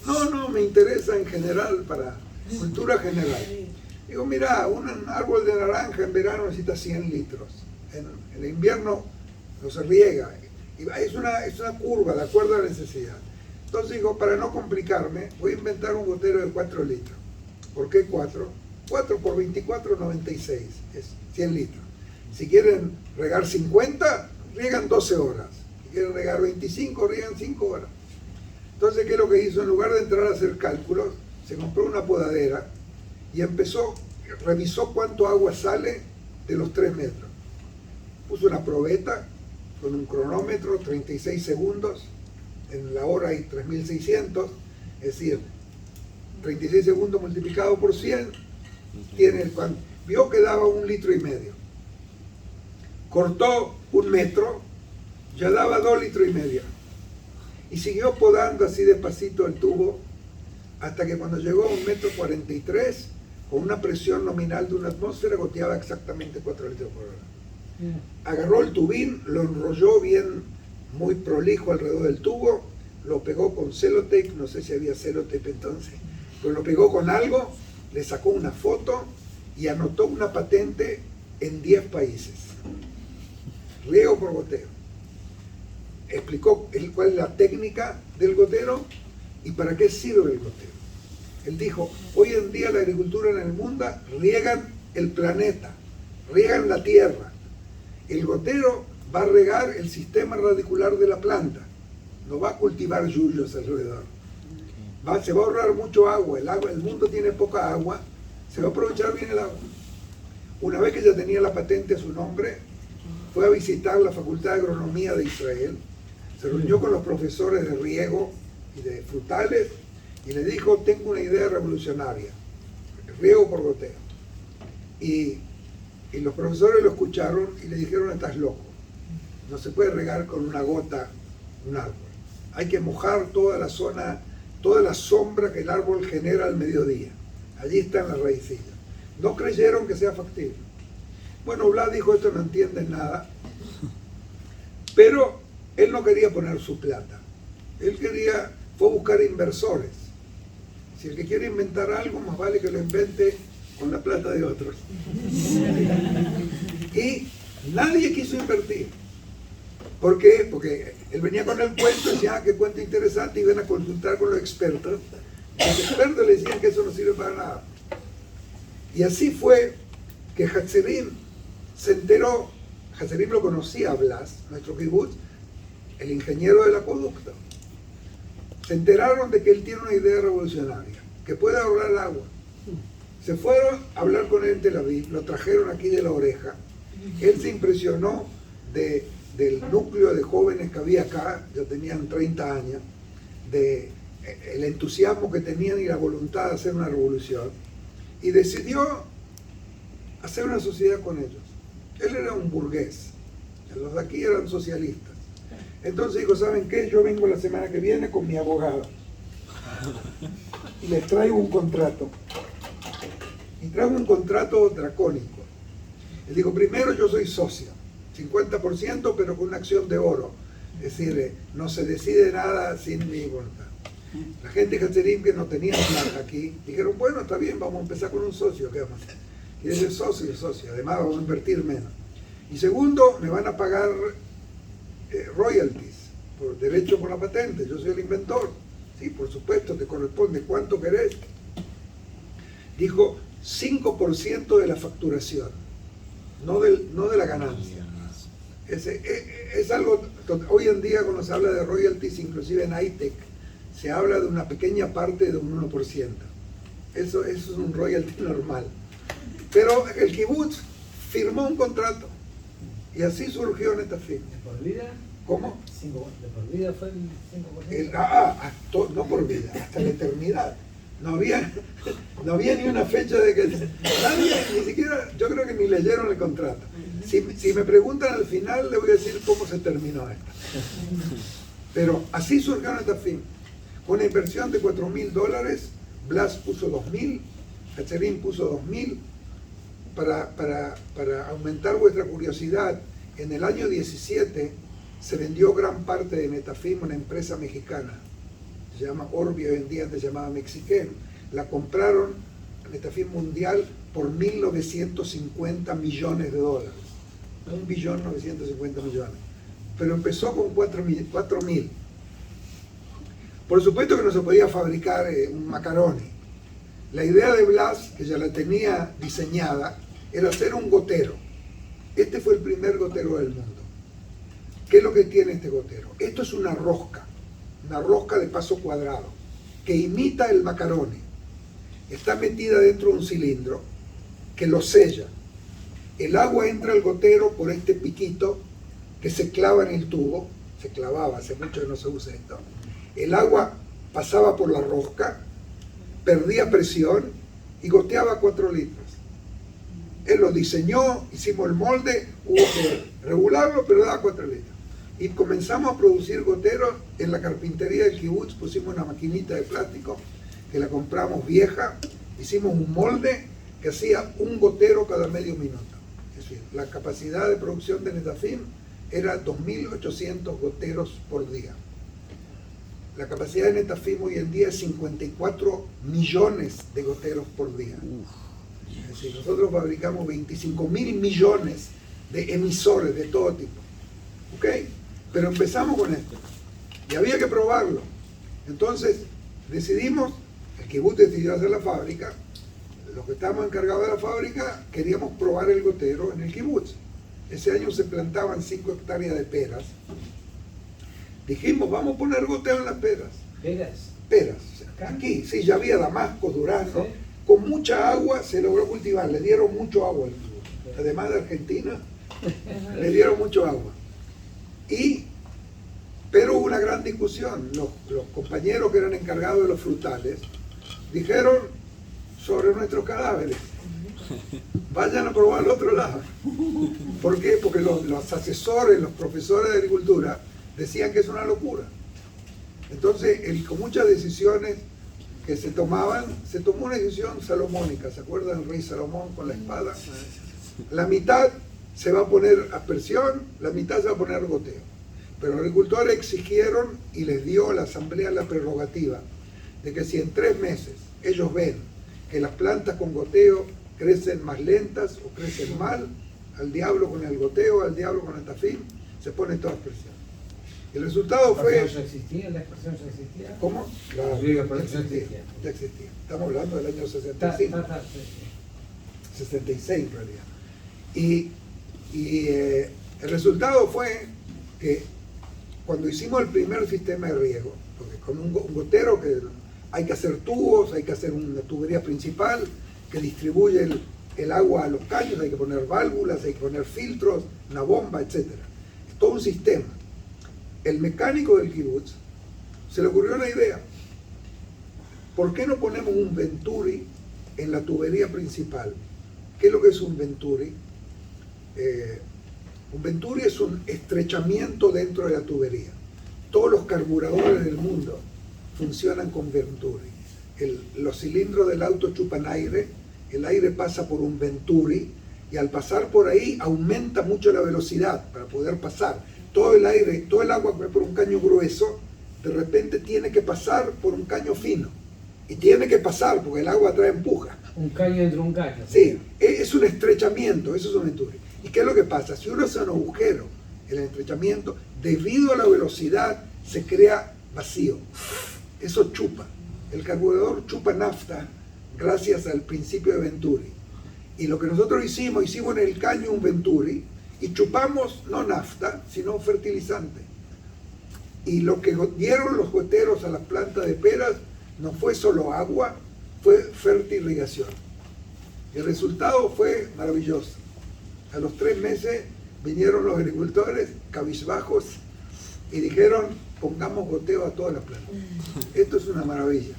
No, me interesa en general, para cultura general. Digo, mira, un árbol de naranja en verano necesita 100 litros. En el invierno no se riega. Es una curva de acuerdo a la necesidad. Entonces digo, para no complicarme, voy a inventar un gotero de 4 litros. ¿Por qué 4? 4 por 24, 96. Es 100 litros. Si quieren regar 50, riegan 12 horas. Si quieren regar 25, riegan 5 horas. Entonces, ¿qué es lo que hizo? En lugar de entrar a hacer cálculos, se compró una podadera y revisó cuánto agua sale de los 3 metros. Puso una probeta con un cronómetro, 36 segundos, en la hora hay 3600, es decir, 36 segundos multiplicado por 100, vio que daba 1,5 litros. Cortó 1 metro, ya daba 2,5 litros. Y siguió podando así despacito el tubo, hasta que cuando llegó a 1,43 metros, con una presión nominal de 1 atmósfera, goteaba exactamente 4 litros por hora. Agarró el tubín, lo enrolló bien, muy prolijo alrededor del tubo, lo pegó con celotape, no sé si había celotape entonces, pero lo pegó con algo, le sacó una foto y anotó una patente en 10 países. Riego por goteo. Explicó cuál es la técnica del gotero y para qué sirve el gotero. Él dijo, hoy en día la agricultura en el mundo riegan el planeta, riegan la tierra. El gotero va a regar el sistema radicular de la planta, no va a cultivar yuyos alrededor. Se va a ahorrar mucho agua, el mundo tiene poca agua, se va a aprovechar bien el agua. Una vez que ya tenía la patente a su nombre, fue a visitar la Facultad de Agronomía de Israel, se reunió con los profesores de riego y de frutales y le dijo, tengo una idea revolucionaria, riego por goteo. Y los profesores lo escucharon y le dijeron, estás loco, no se puede regar con una gota un árbol, hay que mojar toda la zona, toda la sombra que el árbol genera al mediodía, allí están las raicillas. No creyeron que sea factible. Bueno, Vlad dijo, esto no entienden nada, pero él no quería poner su plata, fue a buscar inversores. Si el que quiere inventar algo, más vale que lo invente con la plata de otros. Y nadie quiso invertir. ¿Por qué? Porque él venía con el cuento y decía, qué cuento interesante, y ven a consultar con los expertos. Los expertos le decían que eso no sirve para nada. Y así fue que Hatzerim se enteró, Hatzerim lo conocía a Blas, nuestro kibutz, el ingeniero del acueducto. Se enteraron de que él tiene una idea revolucionaria, que puede ahorrar agua. Se fueron a hablar con él en Tel Aviv, lo trajeron aquí de la oreja. Él se impresionó del núcleo de jóvenes que había acá, ya tenían 30 años, el entusiasmo que tenían y la voluntad de hacer una revolución, y decidió hacer una sociedad con ellos. Él era un burgués, los de aquí eran socialistas. Entonces dijo, ¿saben qué? Yo vengo la semana que viene con mi abogado y les traigo un contrato. Y traigo un contrato dracónico. Él dijo, primero yo soy socio, 50%, pero con una acción de oro. Es decir, no se decide nada sin mi voluntad. La gente de Hatzerim que no tenía plata aquí, dijeron, bueno, está bien, vamos a empezar con un socio, ¿qué vamos a hacer? Y ese socio, además vamos a invertir menos. Y segundo, me van a pagar royalties, por derecho por la patente, yo soy el inventor. Sí, por supuesto, te corresponde, ¿cuánto querés? Dijo, 5% de la facturación, no de la ganancia. Es algo, hoy en día cuando se habla de royalties, inclusive en ITEC, se habla de una pequeña parte de un 1%. Eso es un royalty normal. Pero el kibutz firmó un contrato y así surgió esta firma. ¿De por vida? ¿Cómo? ¿De por vida fue el 5%? No por vida, hasta la eternidad. No había ni una fecha de que... Nadie, ni siquiera, yo creo que ni leyeron el contrato. Si me preguntan al final, le voy a decir cómo se terminó esto. Pero así surgió Netafim. Con una inversión de $4.000, Blas puso 2.000, Hacherín puso 2.000. Para aumentar vuestra curiosidad, en el año 17 se vendió gran parte de Netafim a una empresa mexicana. Se llama Orbi, hoy en día se llamaba Mexiquén. La compraron Netafim Mundial por $1.950 millones. $1.950 millones. Pero empezó con 4.000. Por supuesto que no se podía fabricar un macaroni. La idea de Blas, que ya la tenía diseñada, era hacer un gotero. Este fue el primer gotero del mundo. ¿Qué es lo que tiene este gotero? Esto es una rosca de paso cuadrado, que imita el macaroni. Está metida dentro de un cilindro que lo sella. El agua entra al gotero por este piquito que se clava en el tubo. Se clavaba, hace mucho que no se usa esto. El agua pasaba por la rosca, perdía presión y goteaba 4 litros. Él lo diseñó, hicimos el molde, hubo que regularlo, pero daba 4 litros. Y comenzamos a producir goteros en la carpintería del kibutz. Pusimos una maquinita de plástico que la compramos vieja, hicimos un molde que hacía un gotero cada medio minuto. Es decir, la capacidad de producción de Netafim era 2.800 goteros por día. La capacidad de Netafim hoy en día es 54 millones de goteros por día. Es decir, nosotros fabricamos 25.000 millones de emisores de todo tipo. ¿Ok? Pero empezamos con esto. Y había que probarlo. Entonces, decidimos, el kibutz decidió hacer la fábrica. Los que estábamos encargados de la fábrica queríamos probar el gotero en el kibutz. Ese año se plantaban 5 hectáreas de peras. Dijimos, vamos a poner gotero en las peras. ¿Peras? Peras. Aquí, sí, ya había damascos, duraznos. ¿Sí? Con mucha agua se logró cultivar. Le dieron mucho agua al kibutz. Además de Argentina, le dieron mucho agua. Pero hubo una gran discusión. Los compañeros que eran encargados de los frutales dijeron sobre nuestros cadáveres: vayan a probar al otro lado. ¿Por qué? Porque los asesores, los profesores de agricultura decían que es una locura. Entonces, con muchas decisiones que se tomaban, se tomó una decisión salomónica. ¿Se acuerdan del rey Salomón con la espada? La mitad se va a poner aspersión, la mitad se va a poner goteo. Pero los agricultores exigieron y les dio a la asamblea la prerrogativa de que si en 3 meses ellos ven que las plantas con goteo crecen más lentas o crecen mal, al diablo con el goteo, al diablo con el Netafim, se pone toda aspersión. El resultado fue... ¿La expresión ya existía? ¿La expresión ya existía? ¿Cómo? Claro, ya existía. Estamos hablando del año 65. 66 en realidad. Y el resultado fue que cuando hicimos el primer sistema de riego, porque con un gotero que hay que hacer tubos, hay que hacer una tubería principal que distribuye el agua a los caños, hay que poner válvulas, hay que poner filtros, una bomba, etc. Es todo un sistema. El mecánico del kibutz se le ocurrió una idea. ¿Por qué no ponemos un venturi en la tubería principal? ¿Qué es lo que es un venturi? Un venturi es un estrechamiento dentro de la tubería. Todos los carburadores del mundo funcionan con venturi. Los cilindros del auto chupan aire, el aire pasa por un venturi y al pasar por ahí aumenta mucho la velocidad para poder pasar. Todo el aire, todo el agua que va por un caño grueso, de repente tiene que pasar por un caño fino. Y tiene que pasar porque el agua trae empuja. Un caño dentro de un caño. Sí, es un estrechamiento, eso es un venturi. ¿Y qué es lo que pasa? Si uno hace un agujero en el estrechamiento, debido a la velocidad se crea vacío. Eso chupa. El carburador chupa nafta gracias al principio de Venturi. Y lo que nosotros hicimos en el caño un Venturi y chupamos no nafta, sino fertilizante. Y lo que dieron los goteros a las plantas de peras no fue solo agua, fue fertirrigación. El resultado fue maravilloso. A los 3 meses vinieron los agricultores cabizbajos y dijeron, pongamos goteo a todas las plantas. Esto es una maravilla.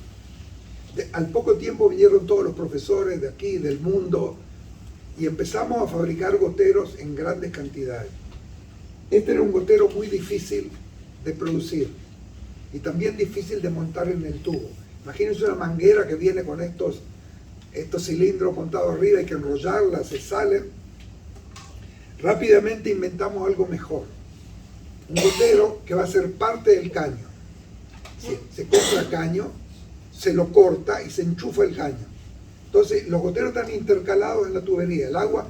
Al poco tiempo vinieron todos los profesores de aquí, del mundo, y empezamos a fabricar goteros en grandes cantidades. Este era un gotero muy difícil de producir y también difícil de montar en el tubo. Imagínense una manguera que viene con estos cilindros montados arriba, hay que enrollarla, se salen. Rápidamente inventamos algo mejor. Un gotero que va a ser parte del caño. Se compra caño, se lo corta y se enchufa el caño. Entonces los goteros están intercalados en la tubería. El agua,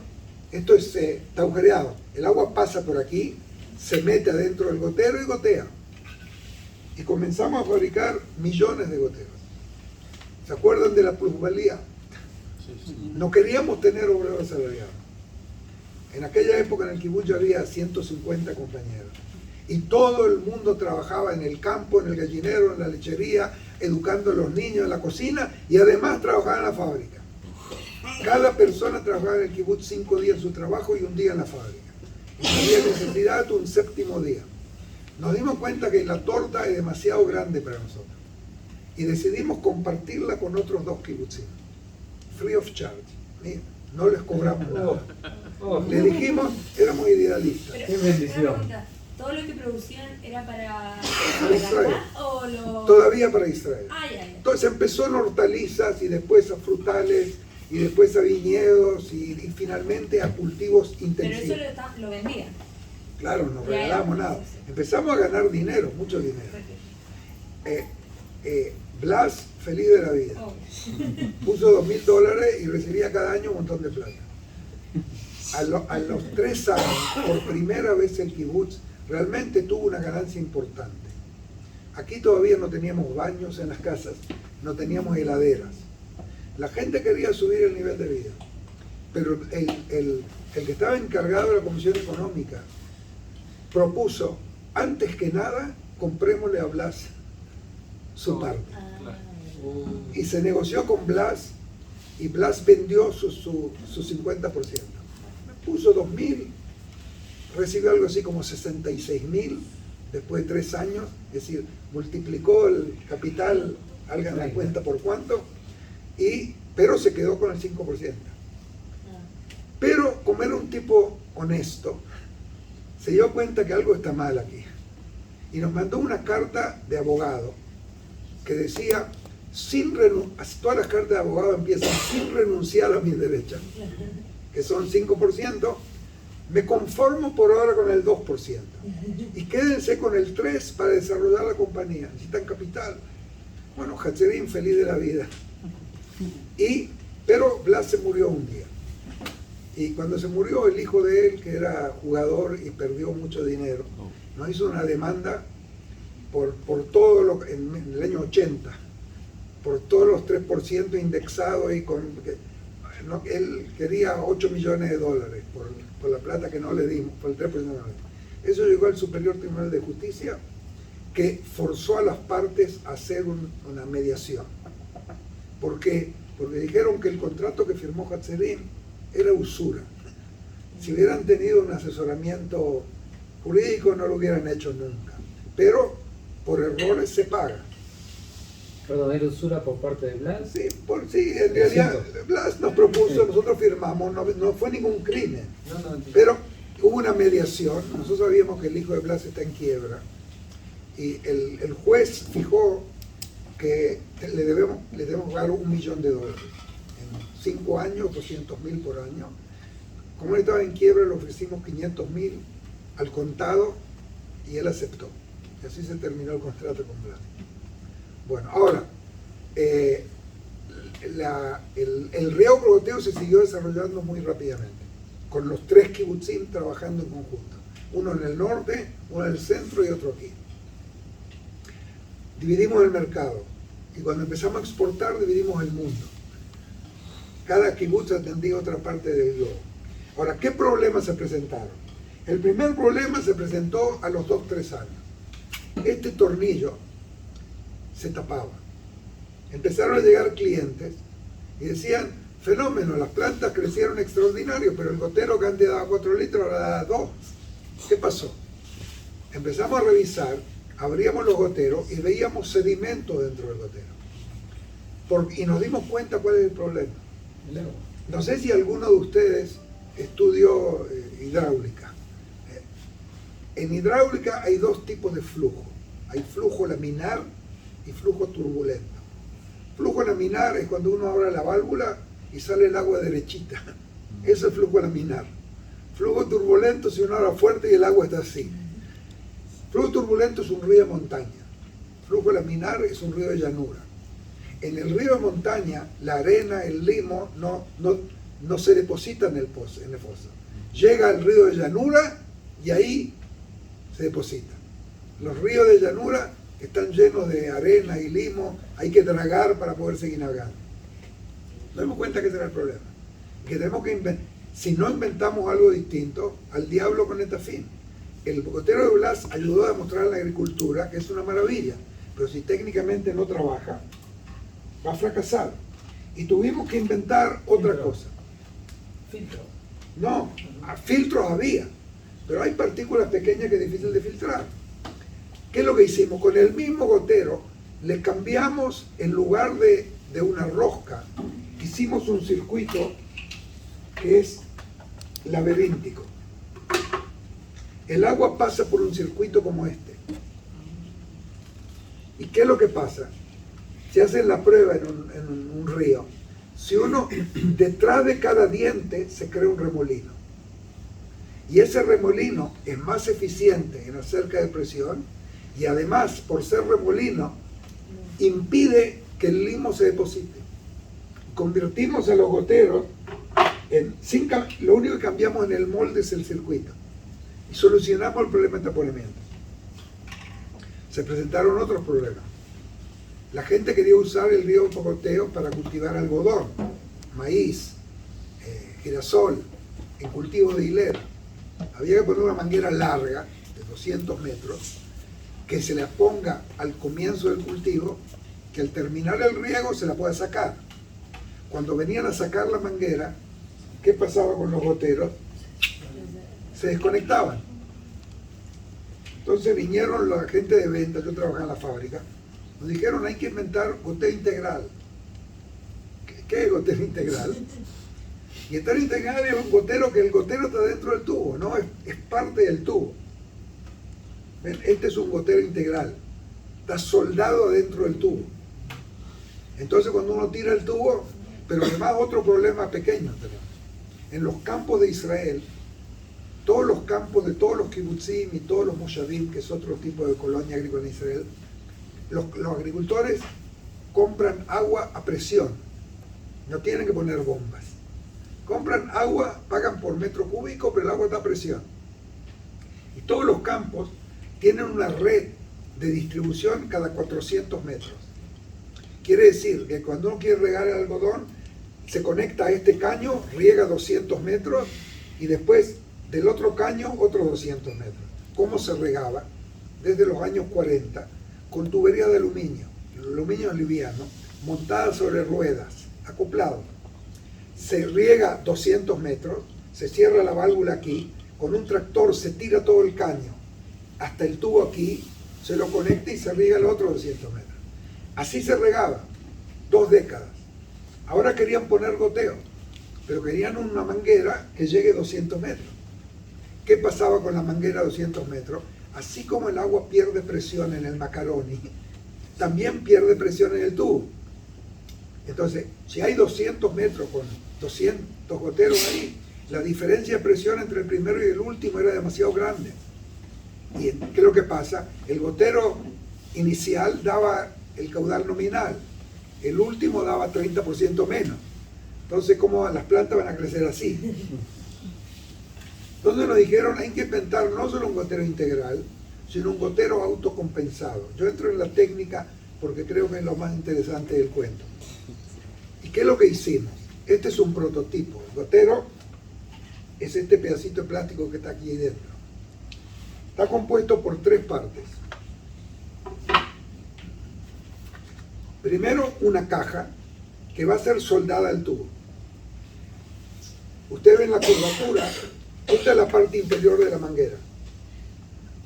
esto está agujereado. El agua pasa por aquí, se mete adentro del gotero y gotea. Y comenzamos a fabricar millones de goteros. ¿Se acuerdan de la plusvalía? No queríamos tener obreros asalariados. En aquella época en el kibutz ya había 150 compañeros. Y todo el mundo trabajaba en el campo, en el gallinero, en la lechería, educando a los niños en la cocina y además trabajaba en la fábrica. Cada persona trabajaba en el kibutz 5 días en su trabajo y un día en la fábrica. Y si había necesidad, un séptimo día. Nos dimos cuenta que la torta es demasiado grande para nosotros y decidimos compartirla con otros 2 kibutzim, free of charge. Mira, no les cobramos nada. Le dijimos, éramos idealistas. Qué bendición. ¿Todo lo que producían era para Israel. acá o lo...? Todavía para Israel. Ya. Entonces empezó en hortalizas y después a frutales y después a viñedos y finalmente a cultivos Pero intensivos. eso lo vendían. Claro, no Ya, regalamos ya. nada. Sí, sí. Empezamos a ganar dinero, mucho dinero. Blas, feliz de la vida. Oh. Puso $2.000 y recibía cada año un montón de plata. A los 3 años, por primera vez el kibutz realmente tuvo una ganancia importante. Aquí todavía no teníamos baños en las casas, no teníamos heladeras. La gente quería subir el nivel de vida, pero el que estaba encargado de la Comisión Económica propuso, antes que nada, comprémosle a Blas su parte. Y se negoció con Blas y Blas vendió su 50%. Puso 2.000, recibió algo así como 66.000 después de 3 años, es decir, multiplicó el capital, hagan la cuenta por cuánto, pero se quedó con el 5%. Pero como era un tipo honesto, se dio cuenta que algo está mal aquí. Y nos mandó una carta de abogado que decía, todas las cartas de abogado empiezan sin renunciar a mis derechos, que son 5%, me conformo por ahora con el 2%. Y quédense con el 3% para desarrollar la compañía. Necesitan capital. Bueno, Hatzerim feliz de la vida. Pero Blas se murió un día. Y cuando se murió, el hijo de él, que era jugador y perdió mucho dinero, nos hizo una demanda por todo lo en el año 80, por todos los 3% indexados y él quería $8 millones por la plata que no le dimos, por el 3% no le dimos. Eso llegó al Superior Tribunal de Justicia, que forzó a las partes a hacer una mediación. ¿Por qué? Porque dijeron que el contrato que firmó Hatzerim era usura. Si hubieran tenido un asesoramiento jurídico no lo hubieran hecho nunca. Pero por errores se paga. Perdón, ¿era usura por parte de Blas? Sí, en realidad Blas nos propuso, nosotros firmamos, no fue ningún crimen. Pero hubo una mediación, nosotros sabíamos que el hijo de Blas está en quiebra. Y el juez fijó que le debemos pagar $1 millón. En 5 años, 200.000 por año. Como él estaba en quiebra, le ofrecimos 500.000 al contado y él aceptó. Y así se terminó el contrato con Blas. Bueno, ahora, el Río Goteo se siguió desarrollando muy rápidamente, con los 3 kibutzim trabajando en conjunto. Uno en el norte, uno en el centro y otro aquí. Dividimos el mercado y cuando empezamos a exportar dividimos el mundo. Cada kibutz atendía otra parte del globo. Ahora, ¿qué problemas se presentaron? El primer problema se presentó a los 2-3 años. Este tornillo se tapaba. Empezaron a llegar clientes y decían, fenómeno, las plantas crecieron extraordinario, pero el gotero que antes daba 4 litros ahora da 2. ¿Qué pasó? empezamos a revisar, abríamos los goteros y veíamos sedimentos dentro del gotero. Y nos dimos cuenta cuál es el problema. El agua. No sé si alguno de ustedes estudió hidráulica. En hidráulica hay dos tipos de flujo. Hay flujo laminar y flujo turbulento. Flujo laminar es cuando uno abre la válvula y sale el agua derechita. Eso es flujo laminar. Flujo turbulento si uno abre fuerte y el agua está así. Flujo turbulento es un río de montaña. Flujo laminar es un río de llanura. En el río de montaña, la arena, el limo, no se deposita en el foso. Llega al río de llanura y ahí se deposita. Los ríos de llanura están llenos de arena y limo, hay que dragar para poder seguir navegando. Nos dimos cuenta que ese era el problema. Que tenemos que si no inventamos algo distinto, al diablo con este fin. El gotero de Blas ayudó a demostrar a la agricultura que es una maravilla, pero si técnicamente no trabaja, va a fracasar. Y tuvimos que inventar otra cosa. Filtro. No, filtros había, pero hay partículas pequeñas que es difícil de filtrar. ¿Qué es lo que hicimos? Con el mismo gotero le cambiamos, en lugar de una rosca, hicimos un circuito que es laberíntico. El agua pasa por un circuito como este. ¿Y qué es lo que pasa? Se hace la prueba en un río. Si uno, detrás de cada diente se crea un remolino. Y ese remolino es más eficiente en hacer caer presión y además, por ser remolino, impide que el limo se deposite. Convertimos a los goteros lo único que cambiamos en el molde es el circuito. Y solucionamos el problema de taponamiento. Se presentaron otros problemas. La gente quería usar el río Pocoteo para cultivar algodón, maíz, girasol, en cultivo de hilera. Había que poner una manguera larga, de 200 metros, que se la ponga al comienzo del cultivo, que al terminar el riego se la pueda sacar. Cuando venían a sacar la manguera, ¿qué pasaba con los goteros? Se desconectaban. Entonces vinieron la gente de venta, yo trabajaba en la fábrica, nos dijeron hay que inventar gotero integral. ¿Qué es gotero integral? Y gotero integral es un gotero que el gotero está dentro del tubo, no es parte del tubo. ¿Ven? Este es un gotero integral, está soldado dentro del tubo. Entonces cuando uno tira el tubo, pero además otro problema pequeño tenemos. En los campos de Israel, todos los campos de todos los kibutzim y todos los moshavim, que es otro tipo de colonia agrícola en Israel, los agricultores compran agua a presión, no tienen que poner bombas. Compran agua, pagan por metro cúbico, pero el agua está a presión. Y todos los campos tienen una red de distribución cada 400 metros. Quiere decir que cuando uno quiere regar el algodón, se conecta a este caño, riega 200 metros y después del otro caño otros 200 metros. ¿Cómo se regaba? Desde los años 40, con tubería de aluminio, el aluminio es liviano, montada sobre ruedas, acoplado. Se riega 200 metros, se cierra la válvula aquí, con un tractor se tira todo el caño hasta el tubo aquí, se lo conecta y se riega los otros 200 metros. Así se regaba 2 décadas. Ahora querían poner goteo, pero querían una manguera que llegue 200 metros. ¿Qué pasaba con la manguera a 200 metros? Así como el agua pierde presión en el macaroni, también pierde presión en el tubo. Entonces, si hay 200 metros con 200 goteros ahí, la diferencia de presión entre el primero y el último era demasiado grande. ¿Y qué es lo que pasa? El gotero inicial daba el caudal nominal, el último daba 30% menos. Entonces, ¿cómo las plantas van a crecer así? Entonces nos dijeron, hay que inventar no solo un gotero integral, sino un gotero autocompensado. Yo entro en la técnica porque creo que es lo más interesante del cuento. ¿Y qué es lo que hicimos? Este es un prototipo. El gotero es este pedacito de plástico que está aquí dentro. Está compuesto por 3 partes. Primero, una caja que va a ser soldada al tubo. Ustedes ven la curvatura, esta es la parte inferior de la manguera.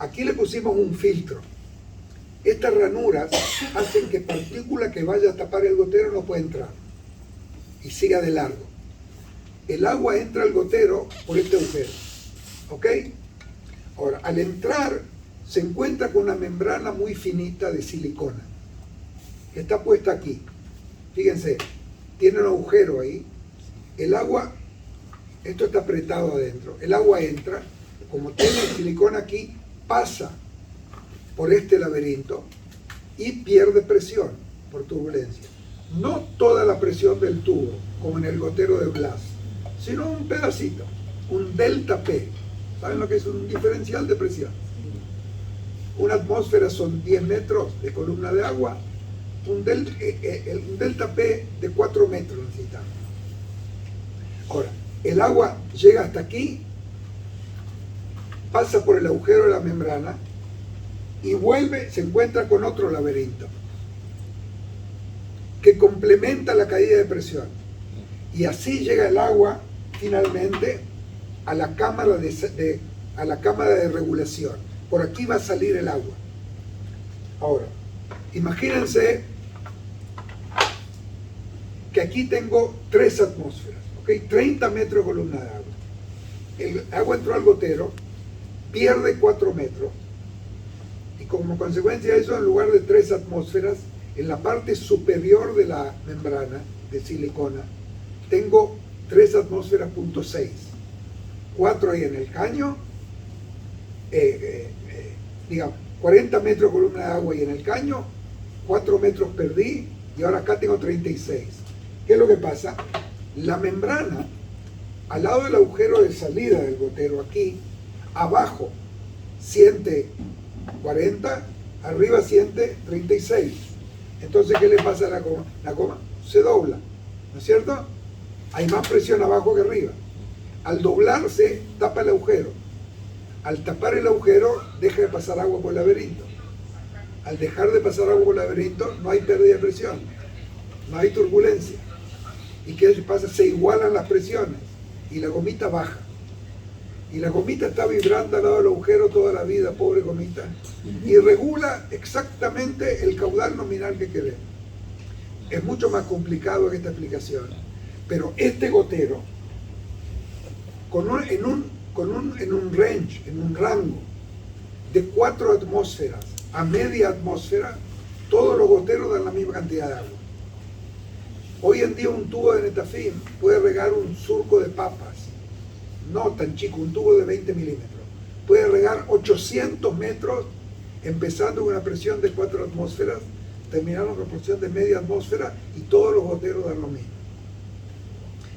Aquí le pusimos un filtro. Estas ranuras hacen que partícula que vaya a tapar el gotero no pueda entrar y siga de largo. El agua entra al gotero por este agujero, ¿ok? Ahora, al entrar se encuentra con una membrana muy finita de silicona que está puesta aquí. Fíjense, tiene un agujero ahí. El agua, esto está apretado adentro, el agua entra, como tiene el silicona aquí, pasa por este laberinto y pierde presión por turbulencia. No toda la presión del tubo, como en el gotero de Blas, sino un pedacito, un delta P. ¿Saben lo que es un diferencial de presión? Una atmósfera son 10 metros de columna de agua, un delta P de 4 metros necesitamos. Ahora, el agua llega hasta aquí, pasa por el agujero de la membrana y vuelve, se encuentra con otro laberinto que complementa la caída de presión. Y así llega el agua finalmente a la cámara de regulación. Por aquí va a salir el agua. Ahora, imagínense que aquí tengo 3 atmósferas, ¿ok? 30 metros de columna de agua. El agua entró al gotero, pierde 4 metros, y como consecuencia de eso, en lugar de 3 atmósferas, en la parte superior de la membrana de silicona, tengo 3 atmósferas .6. 4 ahí en el caño, digamos, 40 metros de columna de agua y en el caño, 4 metros perdí, y ahora acá tengo 36. ¿Qué es lo que pasa? La membrana, al lado del agujero de salida del gotero aquí, abajo siente 40, arriba siente 36. Entonces, ¿qué le pasa a la coma? La coma se dobla, ¿no es cierto? Hay más presión abajo que arriba. Al doblarse, tapa el agujero. Al tapar el agujero, deja de pasar agua por el laberinto. Al dejar de pasar agua por el laberinto, no hay pérdida de presión, no hay turbulencia. ¿Y qué pasa? Se igualan las presiones y la gomita baja. Y la gomita está vibrando al lado del agujero toda la vida, pobre gomita, y regula exactamente el caudal nominal que queremos. Es mucho más complicado que esta explicación, pero este gotero, en un range, en un rango de 4 atmósferas a media atmósfera, todos los goteros dan la misma cantidad de agua. Hoy en día un tubo de Netafim puede regar un surco de papas, no tan chico, un tubo de 20 milímetros. Puede regar 800 metros, empezando con una presión de 4 atmósferas, terminando con una presión de media atmósfera, y todos los goteros dan lo mismo.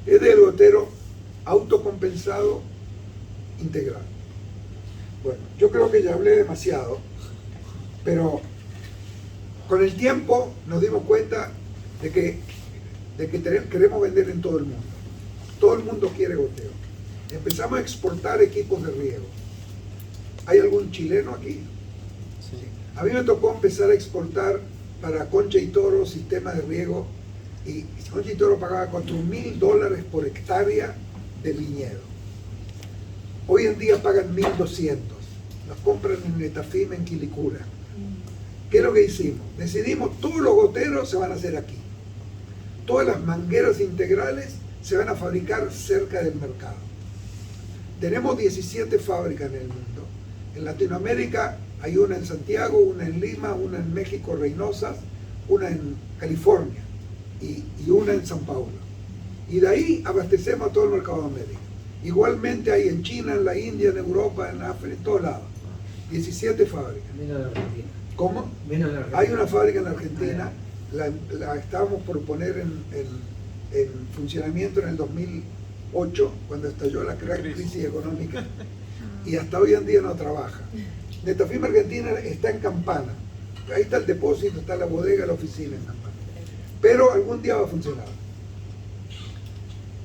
Es del gotero autocompensado integral. Bueno, yo creo que ya hablé demasiado, pero con el tiempo nos dimos cuenta de que queremos vender en todo el mundo. Todo el mundo quiere goteo. Empezamos a exportar equipos de riego. ¿Hay algún chileno aquí? Sí. A mí me tocó empezar a exportar para Concha y Toro sistemas de riego, y Concha y Toro pagaba $4.000 por hectárea de viñedo. Hoy en día pagan 1.200. Los compran en Netafim, en Quilicura. ¿Qué es lo que hicimos? Decidimos, todos los goteros se van a hacer aquí. Todas las mangueras integrales se van a fabricar cerca del mercado. Tenemos 17 fábricas en el mundo. En Latinoamérica hay una en Santiago, una en Lima, una en México, Reynosas, una en California y una en San Paulo. Y de ahí abastecemos a todo el mercado de América. Igualmente hay en China, en la India, en Europa, en África, en todos lados. 17 fábricas. Menos la Argentina. ¿Cómo? Menos la Argentina. Hay una fábrica en la Argentina, la estábamos por poner en funcionamiento en el 2008, cuando estalló la crisis económica, y hasta hoy en día no trabaja. Netafim Argentina está en Campana. Ahí está el depósito, está la bodega, la oficina en Campana. Pero algún día va a funcionar.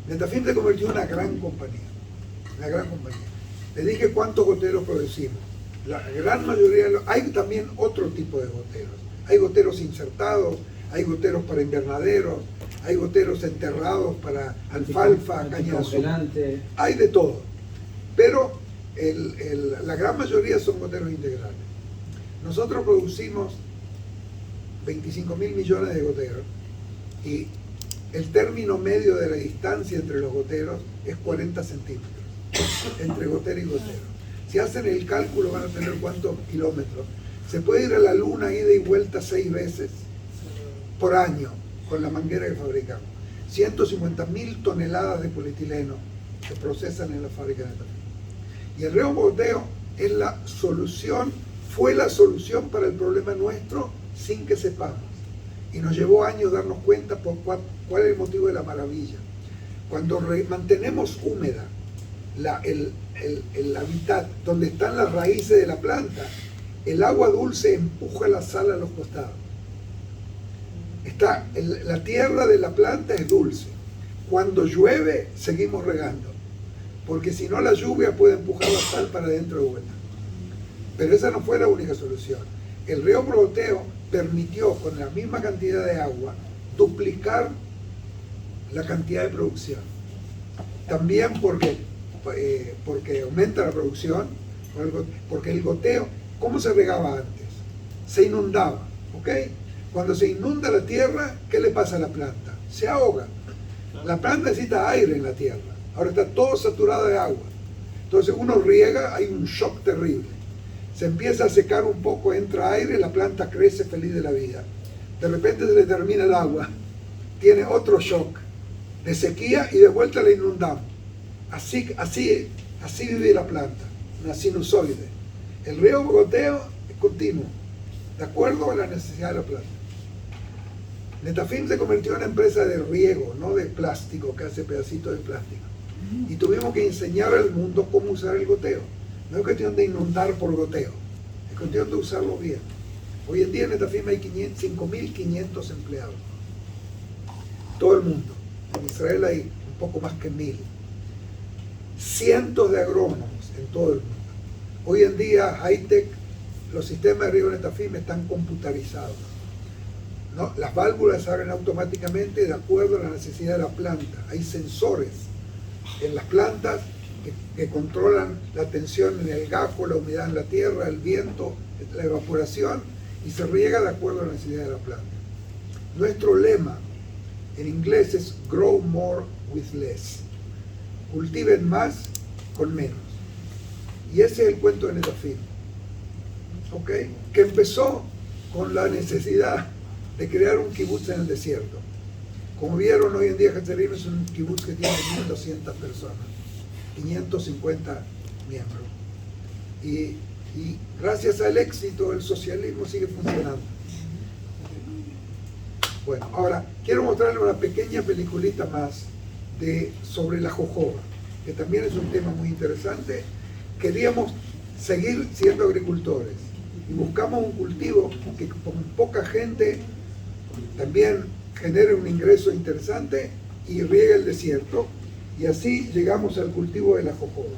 Netafim se convirtió en una gran compañía. Una gran compañía. Les dije cuántos goteros producimos. La gran mayoría hay también otro tipo de goteros. Hay goteros insertados, hay goteros para invernaderos, hay goteros enterrados para alfalfa, caña de azúcar. Hay de todo. Pero la gran mayoría son goteros integrales. Nosotros producimos 25.000 millones de goteros y el término medio de la distancia entre los goteros es 40 centímetros, entre gotero y gotero. Si hacen el cálculo van a tener cuántos kilómetros. Se puede ir a la luna ida y vuelta 6 veces por año con la manguera que fabricamos. 150.000 toneladas de polietileno se procesan en la fábrica de Netafim. Y el riego-goteo es la solución, fue la solución para el problema nuestro sin que sepamos. Y nos llevó años darnos cuenta por cuál es el motivo de la maravilla. Cuando mantenemos húmeda el hábitat donde están las raíces de la planta, el agua dulce empuja la sal a los costados. La tierra de la planta es dulce. Cuando llueve, seguimos regando, porque si no la lluvia puede empujar la sal para adentro de vuelta. Pero esa no fue la única solución. El riego-goteo permitió, con la misma cantidad de agua, duplicar la cantidad de producción. También porque aumenta la producción, porque el goteo, ¿cómo se regaba antes? Se inundaba, ¿ok? Cuando se inunda la tierra, ¿qué le pasa a la planta? Se ahoga. La planta necesita aire en la tierra. Ahora está todo saturado de agua. Entonces uno riega, hay un shock terrible. Se empieza a secar un poco, entra aire, la planta crece feliz de la vida. De repente se le termina el agua, tiene otro shock de sequía y de vuelta la inundamos. Así vive la planta, una sinusoide. El riego-goteo es continuo, de acuerdo a la necesidad de la planta. Netafim se convirtió en una empresa de riego, no de plástico, que hace pedacitos de plástico. Y tuvimos que enseñar al mundo cómo usar el goteo. No es cuestión de inundar por goteo, es cuestión de usarlo bien. Hoy en día en Netafim hay 5.500 empleados. Todo el mundo. En Israel hay un poco más que 1.000. Cientos de agrónomos en todo el mundo. Hoy en día, high-tech, los sistemas de riego de Netafim están computarizados. ¿No? Las válvulas se abren automáticamente de acuerdo a la necesidad de la planta. Hay sensores en las plantas que controlan la tensión en el gajo, la humedad en la tierra, el viento, la evaporación, y se riega de acuerdo a la necesidad de la planta. Nuestro lema en inglés es grow more with less. Cultiven más con menos. Y ese es el cuento de Netafim, ¿ok? Que empezó con la necesidad de crear un kibutz en el desierto. Como vieron, hoy en día Hatzerim es un kibutz que tiene 1.200 personas, 550 miembros. Y gracias al éxito, el socialismo sigue funcionando. Bueno, ahora quiero mostrarles una pequeña peliculita más sobre la jojoba, que también es un tema muy interesante. Queríamos seguir siendo agricultores y buscamos un cultivo que con poca gente también genere un ingreso interesante y riegue el desierto, y así llegamos al cultivo de la jojoba.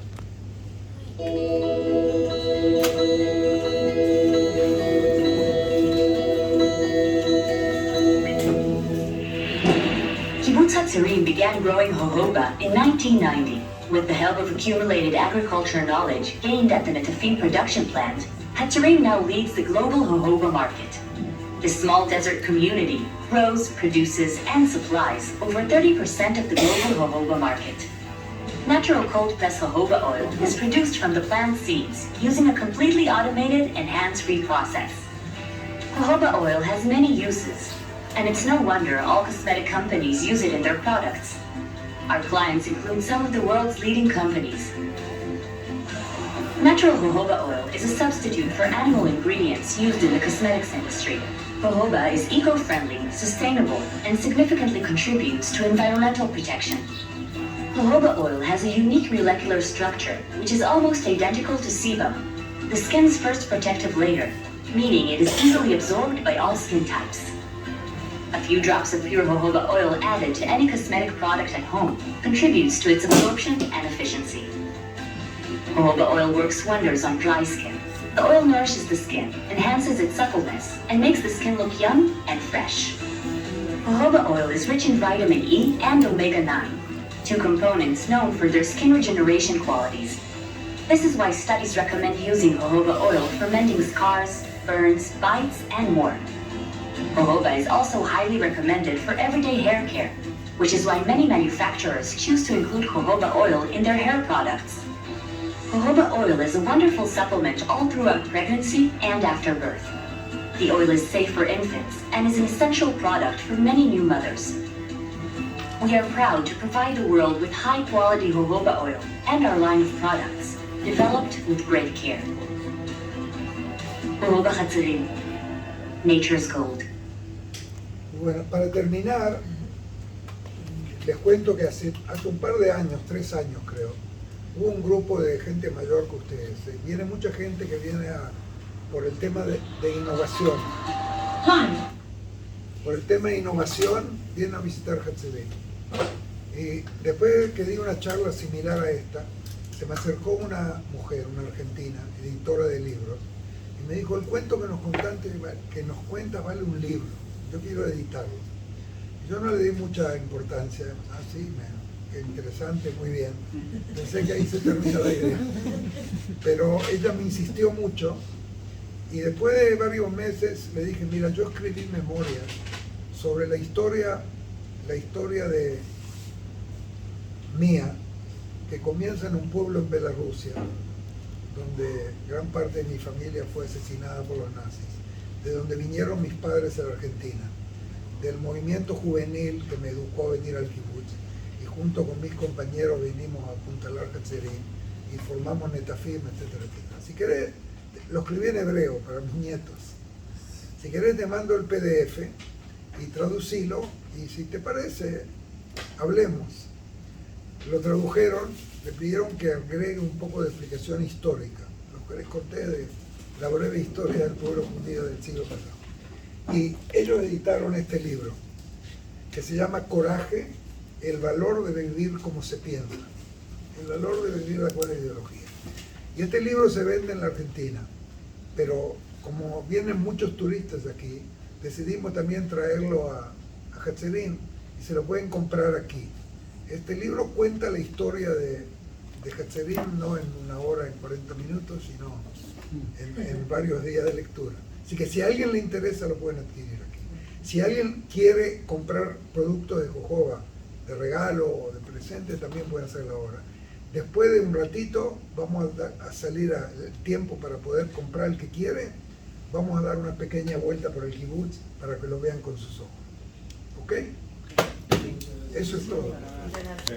Kibbutz Hatzerim began growing jojoba in 1990 with the help of accumulated agriculture knowledge gained at the Netafim production plant. Hatzerim now leads the global jojoba market. This small desert community grows, produces, and supplies over 30% of the global jojoba market. Natural cold-pressed jojoba oil is produced from the plant seeds using a completely automated and hands-free process. Jojoba oil has many uses, and it's no wonder all cosmetic companies use it in their products. Our clients include some of the world's leading companies. Natural jojoba oil is a substitute for animal ingredients used in the cosmetics industry. Jojoba is eco-friendly, sustainable, and significantly contributes to environmental protection. Jojoba oil has a unique molecular structure, which is almost identical to sebum, the skin's first protective layer, meaning it is easily absorbed by all skin types. A few drops of pure jojoba oil added to any cosmetic product at home contributes to its absorption and efficiency. Jojoba oil works wonders on dry skin. The oil nourishes the skin, enhances its suppleness, and makes the skin look young and fresh. Jojoba oil is rich in vitamin E and omega-9, two components known for their skin regeneration qualities. This is why studies recommend using jojoba oil for mending scars, burns, bites, and more. Jojoba is also highly recommended for everyday hair care, which is why many manufacturers choose to include jojoba oil in their hair products. Jojoba oil is a wonderful supplement all throughout pregnancy and after birth. The oil is safe for infants and is an essential product for many new mothers. We are proud to provide the world with high-quality jojoba oil and our line of products, developed with great care. Jojoba Hatzarim, nature's gold. Bueno, para terminar, les cuento que hace un par de años, 3 años creo, hubo un grupo de gente mayor que ustedes. Viene mucha gente que viene por el tema de innovación. Por el tema de innovación, viene a visitar Hatzarim. Y después que di una charla similar a esta, se me acercó una mujer, una argentina, editora de libros, y me dijo, el cuento que nos cuentas vale un libro, yo quiero editarlo. Y yo no le di mucha importancia, qué interesante, muy bien, pensé que ahí se termina la idea. Pero ella me insistió mucho, y después de varios meses le dije, mira, yo escribí memorias sobre la historia de mía, que comienza en un pueblo en Bielorrusia, donde gran parte de mi familia fue asesinada por los nazis, de donde vinieron mis padres a la Argentina, del movimiento juvenil que me educó a venir al kibbutz, y junto con mis compañeros vinimos a Punta Hatzarim y formamos Netafim, etcétera, etcétera. Si querés, lo escribí en hebreo para mis nietos. Si querés te mando el PDF y traducilo, y si te parece, hablemos. Lo tradujeron, le pidieron que agregue un poco de explicación histórica, lo que les conté de la breve historia del pueblo judío del siglo pasado. Y ellos editaron este libro, que se llama Coraje, el valor de vivir como se piensa, el valor de vivir de acuerdo a la ideología. Y este libro se vende en la Argentina, pero como vienen muchos turistas aquí, decidimos también traerlo a Hatzarim y se lo pueden comprar aquí. Este libro cuenta la historia de Hatzarim no en 1 hora, en 40 minutos, sino en varios días de lectura. Así que si a alguien le interesa lo pueden adquirir aquí. Si alguien quiere comprar productos de jojoba, de regalo o de presente, también puede hacerlo ahora. Después de un ratito vamos a salir al tiempo para poder comprar el que quiere. Vamos a dar una pequeña vuelta por el kibutz para que lo vean con sus ojos. ¿Ok? Eso es todo.